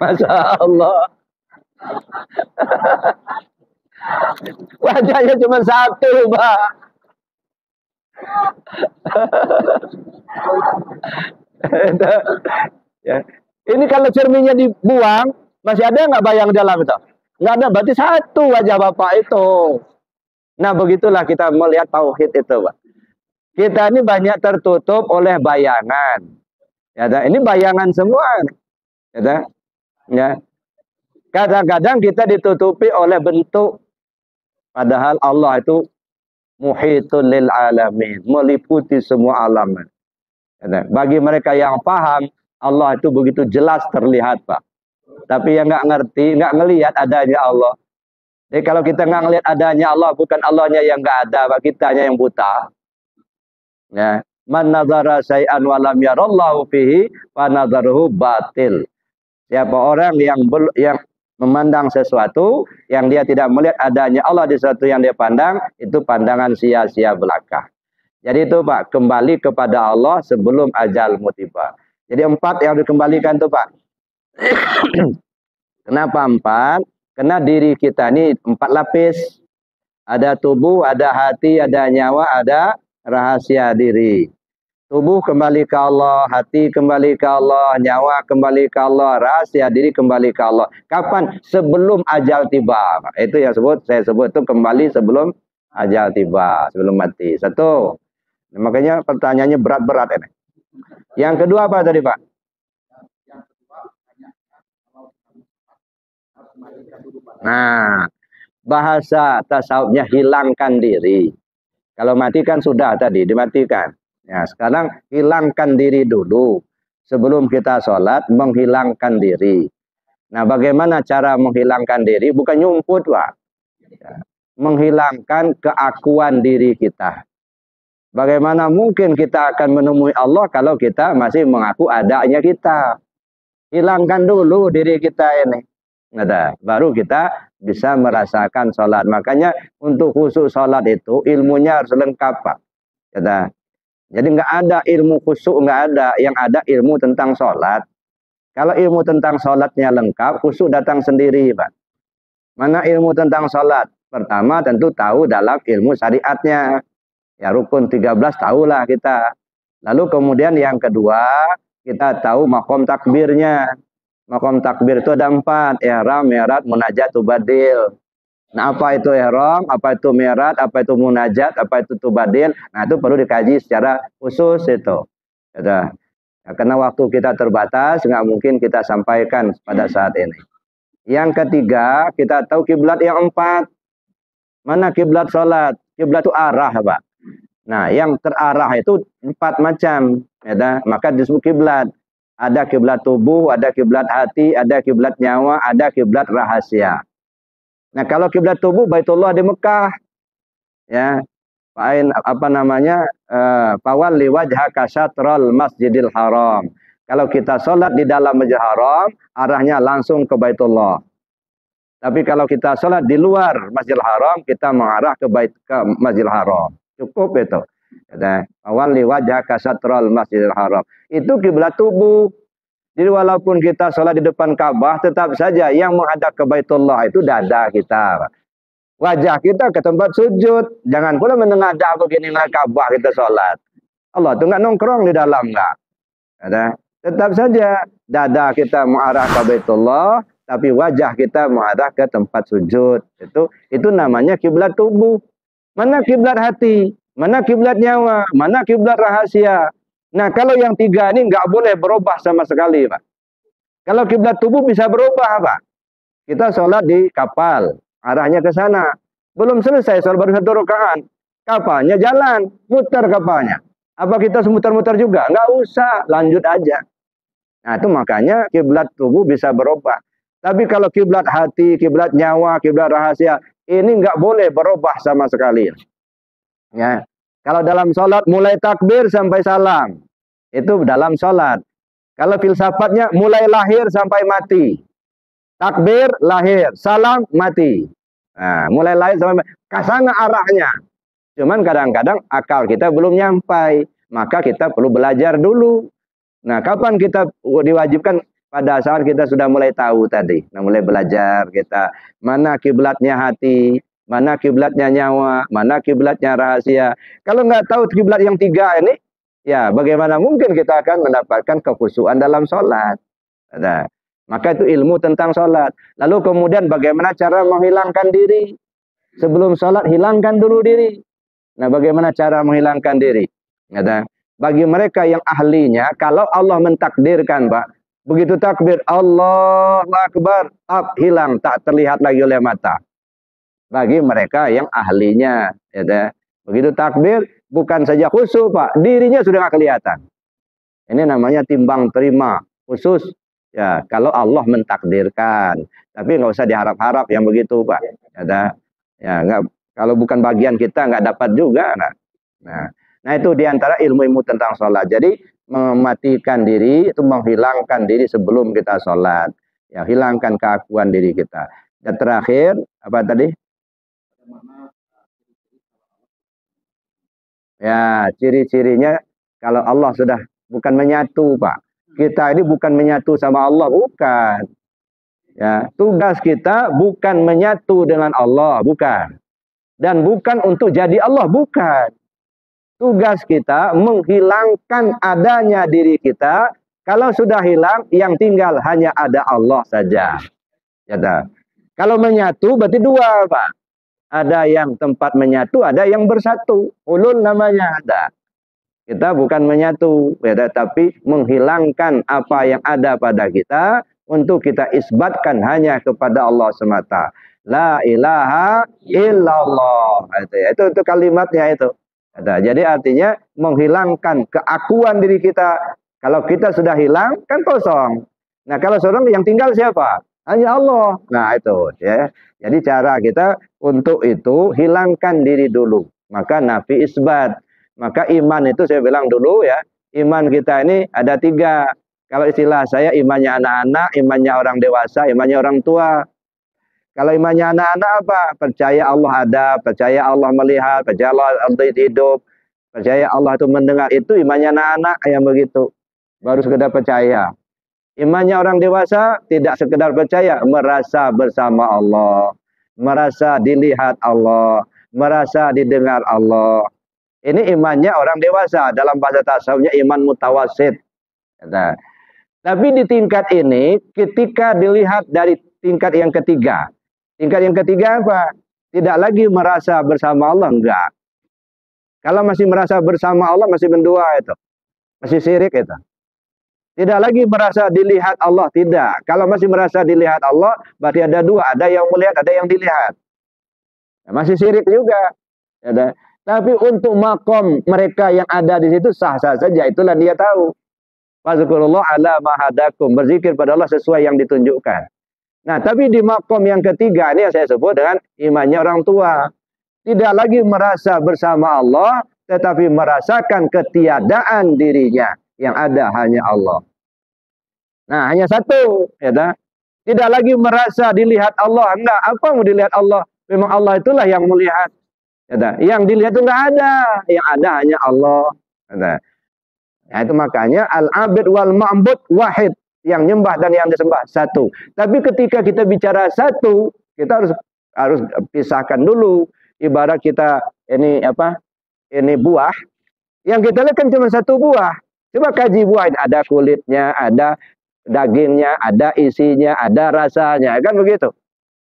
Masya Allah. Wajahnya cuma satu, Pak. Ya. Ini kalau cerminnya dibuang, masih ada nggak bayang dalam itu? Nggak ada, berarti satu wajah Bapak itu. Nah, begitulah kita melihat tauhid itu, Pak. Kita ini banyak tertutup oleh bayangan. Ya, ini bayangan semua. Ya. Kadang-kadang kita ditutupi oleh bentuk, padahal Allah itu muhitul lil alamin, meliputi semua alam. Bagi mereka yang paham, Allah itu begitu jelas terlihat, Pak. Tapi yang nggak ngerti, nggak ngelihat adanya Allah. Jadi kalau kita nggak ngelihat adanya Allah, bukan Allahnya yang nggak ada, Pak, kitanya yang buta. Ya, man nazara syai'an wa lam yarallahu fihi fa nadharuhu batil. Siapa orang yang memandang sesuatu yang dia tidak melihat adanya Allah di sesuatu yang dia pandang, itu pandangan sia-sia belaka. Jadi itu, Pak, kembali kepada Allah sebelum ajalmu tiba. Jadi 4 yang dikembalikan tuh, Pak. Kenapa 4? Karena diri kita ini 4 lapis. Ada tubuh, ada hati, ada nyawa, ada rahasia diri. Tubuh kembali ke Allah, hati kembali ke Allah, nyawa kembali ke Allah, rahasia diri kembali ke Allah. Kapan? Sebelum ajal tiba. Itu yang saya sebut itu kembali sebelum ajal tiba, sebelum mati. Satu. Nah, makanya pertanyaannya berat-berat ini. Yang kedua apa tadi, Pak? Nah, bahasa tasawufnya hilangkan diri. Kalau mati kan sudah tadi, dimatikan. Ya, sekarang hilangkan diri dulu. Sebelum kita sholat, menghilangkan diri. Nah, bagaimana cara menghilangkan diri? Bukan nyumput, Pak. Ya, menghilangkan keakuan diri kita. Bagaimana mungkin kita akan menemui Allah kalau kita masih mengaku adanya kita? Hilangkan dulu diri kita ini. Nah, baru kita bisa merasakan sholat. Makanya untuk khusus sholat itu ilmunya harus lengkap, Pak. Ya, jadi nggak ada ilmu khusyuk, nggak ada. Yang ada ilmu tentang sholat. Kalau ilmu tentang sholatnya lengkap, khusyuk datang sendiri, Pak. Mana ilmu tentang sholat? Pertama tentu tahu dalam ilmu syariatnya. Ya, rukun 13 tahulah kita. Lalu kemudian yang kedua, kita tahu makom takbirnya. Makom takbir itu ada 4. Ihram, mi'raj, munajat, tubadil. Nah, apa itu ihram, apa itu mi'raj, apa itu munajat, apa itu tubadil. Nah, itu perlu dikaji secara khusus itu. Ya, karena waktu kita terbatas, nggak mungkin kita sampaikan pada saat ini. Yang ketiga, kita tahu kiblat yang 4. Mana kiblat sholat? Kiblat itu arah, Pak. Nah, yang terarah itu 4 macam. Ya, maka disebut kiblat. Ada kiblat tubuh, ada kiblat hati, ada kiblat nyawa, ada kiblat rahasia. Nah, kalau kiblat tubuh Baitullah di Mekah, ya, apa namanya, fawalli wajhaka syatrul Masjidil Haram. Kalau kita sholat di dalam Masjidil Haram, arahnya langsung ke Baitullah. Tapi kalau kita sholat di luar Masjidil Haram, kita mengarah ke Masjidil Haram. Cukup itu. Fawalli wajhaka syatrul Masjidil Haram. Itu kiblat tubuh. Jadi walaupun kita sholat di depan Ka'bah, tetap saja yang menghadap ke Baitullah itu dada kita. Wajah kita ke tempat sujud. Jangan pula menengadah begini dengan Ka'bah kita sholat. Allah itu nggak nongkrong di dalam, nggak. Tetap saja dada kita mengarah ke Baitullah, tapi wajah kita mengarah ke tempat sujud. Itu namanya kiblat tubuh. Mana kiblat hati? Mana kiblat nyawa? Mana kiblat rahasia? Nah, kalau yang 3 ini nggak boleh berubah sama sekali, Pak. Kalau kiblat tubuh bisa berubah, Pak. Kita sholat di kapal, arahnya ke sana. Belum selesai, sholat baru 1 rakaat. kapalnya jalan, muter kapalnya. Apa kita semuter-muter juga? Nggak usah, lanjut aja. Nah, itu makanya kiblat tubuh bisa berubah. Tapi kalau kiblat hati, kiblat nyawa, kiblat rahasia, ini nggak boleh berubah sama sekali. Ya. Kalau dalam sholat mulai takbir sampai salam, itu dalam sholat. Kalau filsafatnya mulai lahir sampai mati. Takbir, lahir, salam, mati. Nah, mulai lahir sampai mati. Kesana arahnya. Cuman kadang-kadang akal kita belum nyampai. Maka kita perlu belajar dulu. Nah, kapan kita diwajibkan? Pada saat kita sudah mulai tahu tadi. Nah, mulai belajar kita. Mana kiblatnya hati, mana kiblatnya nyawa, mana kiblatnya rahasia. Kalau nggak tahu kiblat yang tiga ini, ya bagaimana mungkin kita akan mendapatkan kekhusyuan dalam sholat. Nah, maka itu ilmu tentang sholat. Lalu kemudian bagaimana cara menghilangkan diri. Sebelum sholat, hilangkan dulu diri. Nah, bagaimana cara menghilangkan diri? Nah, bagi mereka yang ahlinya, kalau Allah mentakdirkan, Pak, begitu takbir, Allahu Akbar, hilang, tak terlihat lagi oleh mata. Bagi mereka yang ahlinya, ya, begitu takbir, bukan saja khusyuk, Pak, dirinya sudah nggak kelihatan. Ini namanya timbang terima khusus. Ya, kalau Allah mentakdirkan, tapi nggak usah diharap-harap yang begitu, Pak. Ya, nggak, kalau bukan bagian kita nggak dapat juga. Nah, itu diantara ilmu-ilmu tentang sholat. Jadi mematikan diri itu menghilangkan diri sebelum kita sholat. Ya, hilangkan keakuan diri kita. Dan terakhir apa tadi? Ya, ciri-cirinya kalau Allah sudah bukan menyatu, Pak. Kita ini bukan menyatu sama Allah, bukan. Ya, tugas kita bukan menyatu dengan Allah, bukan. Dan bukan untuk jadi Allah, bukan. Tugas kita menghilangkan adanya diri kita. Kalau sudah hilang, yang tinggal hanya ada Allah saja. Ya, kalau menyatu berarti dua, Pak. Ada yang tempat menyatu, ada yang bersatu. Ulul namanya ada. Kita bukan menyatu, ya, tapi menghilangkan apa yang ada pada kita untuk kita isbatkan hanya kepada Allah semata. La ilaha illallah. Itu kalimatnya itu. Jadi artinya menghilangkan keakuan diri kita. Kalau kita sudah hilang, kan kosong. Nah, kalau seorang yang tinggal siapa? Hanya Allah. Nah, itu ya. Jadi cara kita untuk itu hilangkan diri dulu. Maka nafi isbat. Maka iman itu saya bilang dulu ya. Iman kita ini ada tiga. Kalau istilah saya imannya anak-anak, imannya orang dewasa, imannya orang tua. Kalau imannya anak-anak apa? Percaya Allah ada, percaya Allah melihat, percaya Allah hidup, percaya Allah itu mendengar. Itu imannya anak-anak yang begitu. Baru sekedar percaya. Imannya orang dewasa tidak sekedar percaya, merasa bersama Allah, merasa dilihat Allah, merasa didengar Allah. Ini imannya orang dewasa. Dalam bahasa tasawufnya iman mutawasid. Tapi di tingkat ini, ketika dilihat dari tingkat yang ketiga. Tingkat yang ketiga apa? Tidak lagi merasa bersama Allah, enggak. Kalau masih merasa bersama Allah, masih mendua itu. Masih syirik itu. Tidak lagi merasa dilihat Allah, tidak. Kalau masih merasa dilihat Allah, berarti ada dua. Ada yang melihat, ada yang dilihat. Masih syirik juga. Tapi untuk makom mereka yang ada di situ sah-sah saja. Itulah dia tahu. Fazkurullah ala mahadakum. Berzikir pada Allah sesuai yang ditunjukkan. Nah, tapi di makom yang ketiga ini yang saya sebut dengan imannya orang tua. Tidak lagi merasa bersama Allah, tetapi merasakan ketiadaan dirinya. Yang ada hanya Allah. Nah, hanya satu. Ya, tidak lagi merasa dilihat Allah. Enggak, apa mau dilihat Allah? Memang Allah itulah yang melihat. Ya, yang dilihat itu enggak ada. Yang ada hanya Allah. Ya, nah, itu makanya al-abid wal ma'bud wahid. Yang nyembah dan yang disembah satu. Tapi ketika kita bicara satu, kita harus pisahkan dulu. Ibarat kita ini apa? Ini buah. Yang kita lihat kan cuma satu buah. Coba kaji buah, ada kulitnya, ada dagingnya, ada isinya, ada rasanya, kan begitu.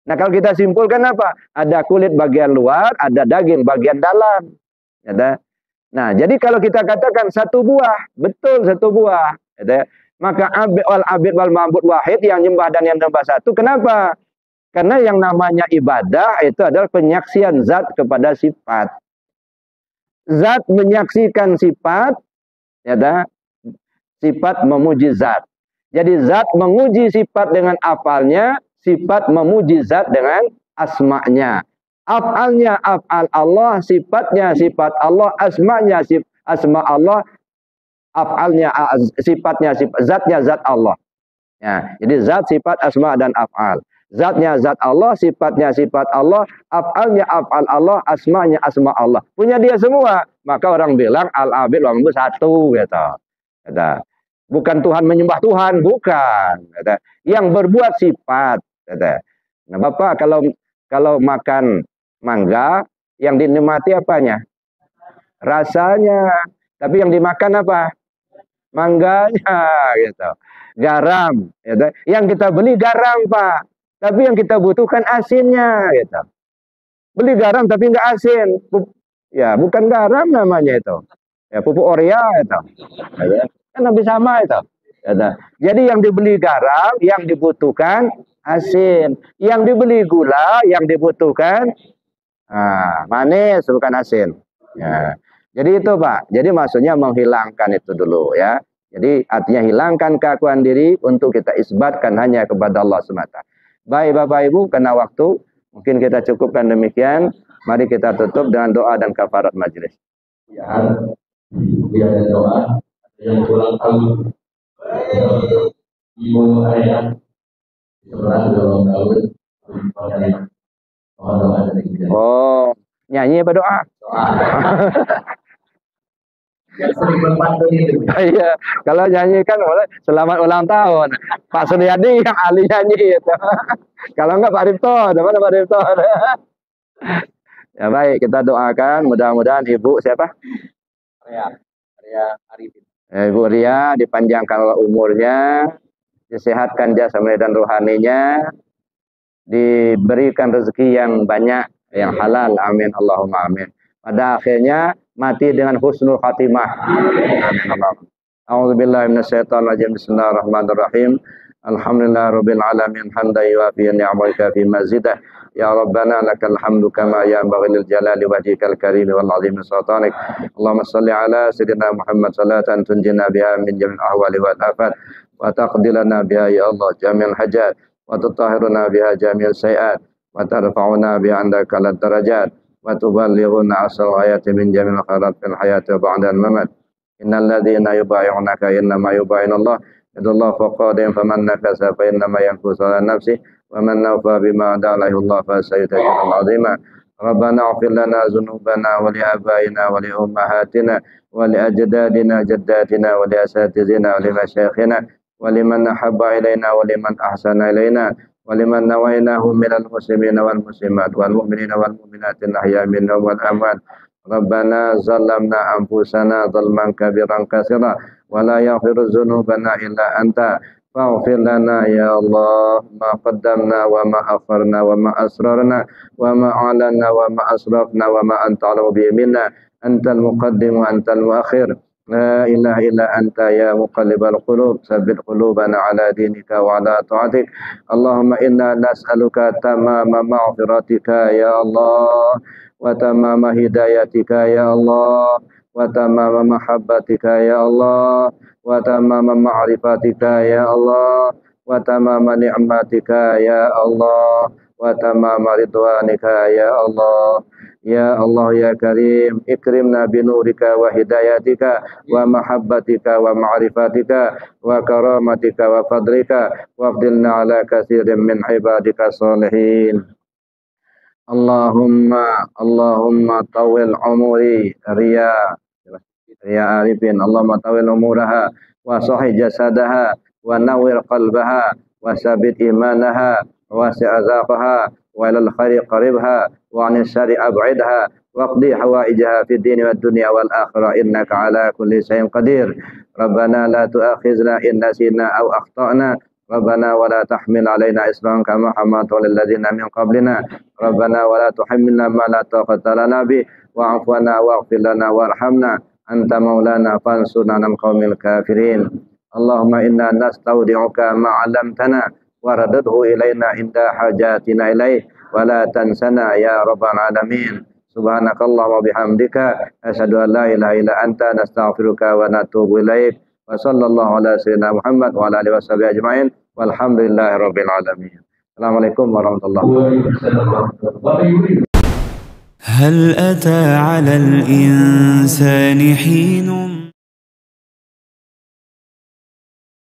Nah, kalau kita simpulkan apa? Ada kulit bagian luar, ada daging bagian dalam. Ada. Nah, jadi kalau kita katakan satu buah, betul satu buah. Ada. Maka abid wal ma'bud wahid, yang nyembah dan yang nyembah satu. Kenapa? Karena yang namanya ibadah itu adalah penyaksian zat kepada sifat. Zat menyaksikan sifat, ya dah, sifat memuji zat. Jadi zat menguji sifat dengan afalnya, sifat memuji zat dengan asma'nya. Af'alnya af'al Allah, sifatnya sifat Allah, asma'nya asma Allah, af'alnya sifatnya zatnya zat Allah. Ya, jadi zat, sifat, asma dan af'al. Zatnya zat Allah, sifatnya sifat Allah, af'alnya af'al Allah, asma'nya asma Allah. Punya dia semua. Maka orang bilang al-abid wal ma'bud satu gitu. Kata. Bukan Tuhan menyembah Tuhan, bukan. Kata. Yang berbuat sifat. Kata. Nah, Bapak kalau makan mangga, yang dinikmati apanya? Rasanya. Tapi yang dimakan apa? Mangganya, gitu. Garam, gitu. Yang kita beli garam, Pak. Tapi yang kita butuhkan asinnya, gitu. Beli garam tapi nggak asin. Ya, bukan garam namanya itu. Ya, pupuk Orea itu. Ya, kan lebih sama itu. Gitu. Jadi yang dibeli garam, yang dibutuhkan asin. Yang dibeli gula, yang dibutuhkan manis, bukan asin. Ya. Jadi itu Pak. Jadi maksudnya menghilangkan itu dulu ya. Jadi artinya hilangkan keakuan diri untuk kita isbatkan hanya kepada Allah semata. Baik Bapak Ibu, karena waktu mungkin kita cukupkan demikian. Mari kita tutup dengan doa dan kafarat majelis. Ya, ada doa yang ulang tahun. Ibu ayah sebelah ulang tahun. Oh, nyanyi apa doa? Doa. Yang sering berpantun itu. Iya, kalau nyanyi kan boleh selamat ulang tahun. Pak Suryadi yang ahli nyanyi itu. Kalau enggak Pak Ripto, mana Pak Ripto? Ya baik, kita doakan mudah-mudahan Ibu siapa? Ria Arifin. Ibu Ria dipanjangkan umurnya, disehatkan jasmani dan rohaninya, diberikan rezeki yang banyak, yang halal. Amin Allahumma amin. Pada akhirnya mati dengan husnul khatimah. A'udzubillahi minasyaitonir rajim. Bismillahirrahmanirrahim. Alhamdulillahirabbil alamin hamdan yuwafi ni'amaka fi mazidah. Ya Rabbana lakal hamdu kama yanbaghi lil jalali wajhikal karim wal azim sultanik. Allahumma shalli ala sayyidina Muhammad salatan tunjina biha min jami'il ahwali wal afat wa taqdi lana biha ya Allah jami'al hajat wa tutahhiruna biha jami'al sayiat wa tarfa'una biha 'indaka al darajat wa tuballighuna asal ayati min jami'il khairat fil hayati wa ba'da al mamat. Innal ladzina yubayyi'unaka innama yubayyi'unallah yadullahu faqadim faman nakasa fa innama yankusu ala nafsihi wa man nawfa bima da'alahu Allah fa sayyi'ul 'azima. Rabbana ighfir lana dzunubana wa li abaina wa li ummahatina wa li ajdadina jaddatina wa li asatidina wa li masyayikhina wa liman ahabba ilaina wa liman ahsana ilaina wa liman nawainahu minal muslimina wal muslimat wal mu'minina wal mu'minatin ahya'i minhum wal amwat. Rabbana zalamna anfusana dzalman kabiran katsira wa la yaghfiru dzunubana illa anta faghfir lana ya Allah ma qaddamna wa ma akharna wa ma asrarna wa ma a'lanna wa ma asrafna wa ma anta alamu bi minna antal muqaddim wa antal muakhir. La ilaha illa anta ya muqallibal qulub tsabbit qulubana ala dinika wa ala ta'atik. Allahumma inna nas'aluka tamama maghfiratika ya Allah wa tamama hidayatika ya Allah wa tamama mahabbatika ya Allah wa tamama ma'rifatika ya Allah wa tamama ni'matika ya Allah wa tamama ridwanika ya Allah. Ya Allah ya Karim, ikrimna binurika wa hidayatika wa mahabbatika wa ma'rifatika wa karamatika wa fadlika wa afdilna ala katsirin min ibadika salihin. Allahumma tawil umuri Ria Arifin. Allahumma tawil umuraha wa sahih jasadaha wa nawwir qalbaha wa sabit imanaha wa si'azaqaha wa ilal khairi qaribha wa 'anil syarri ab'idha waqdi hawaijaha fid dini wad dunya wal akhirah innaka ala kulli syai'in qadir. Rabbana la tu'akhizna in nasina aw akhtana. Rabbana wa la tahmil 'alaina isran kama hamaltahu 'alal ladzina min qablina. Rabbana wa la tuhammilna ma la taqata lana bi wa'fu 'anna waghfir lana warhamna anta maulana fansurna 'alal qaumil kafirin. Allahumma inna nastaudi'uka ma 'allamtana waradadhu ilaina inda hajatina ilaih wa la tansana ya rabbal alamin. Subhanakallahumma bihamdika asyhadu an la ilaha illa anta nastaghfiruka wa natubu ilaik. Wa sallallahu ala sayyidina Muhammad wa ala alihi washabihi ajmain. Walhamdulillahirabbil alamin. Assalamualaikum warahmatullahi wabarakatuh. هل أتى على الإنسان حين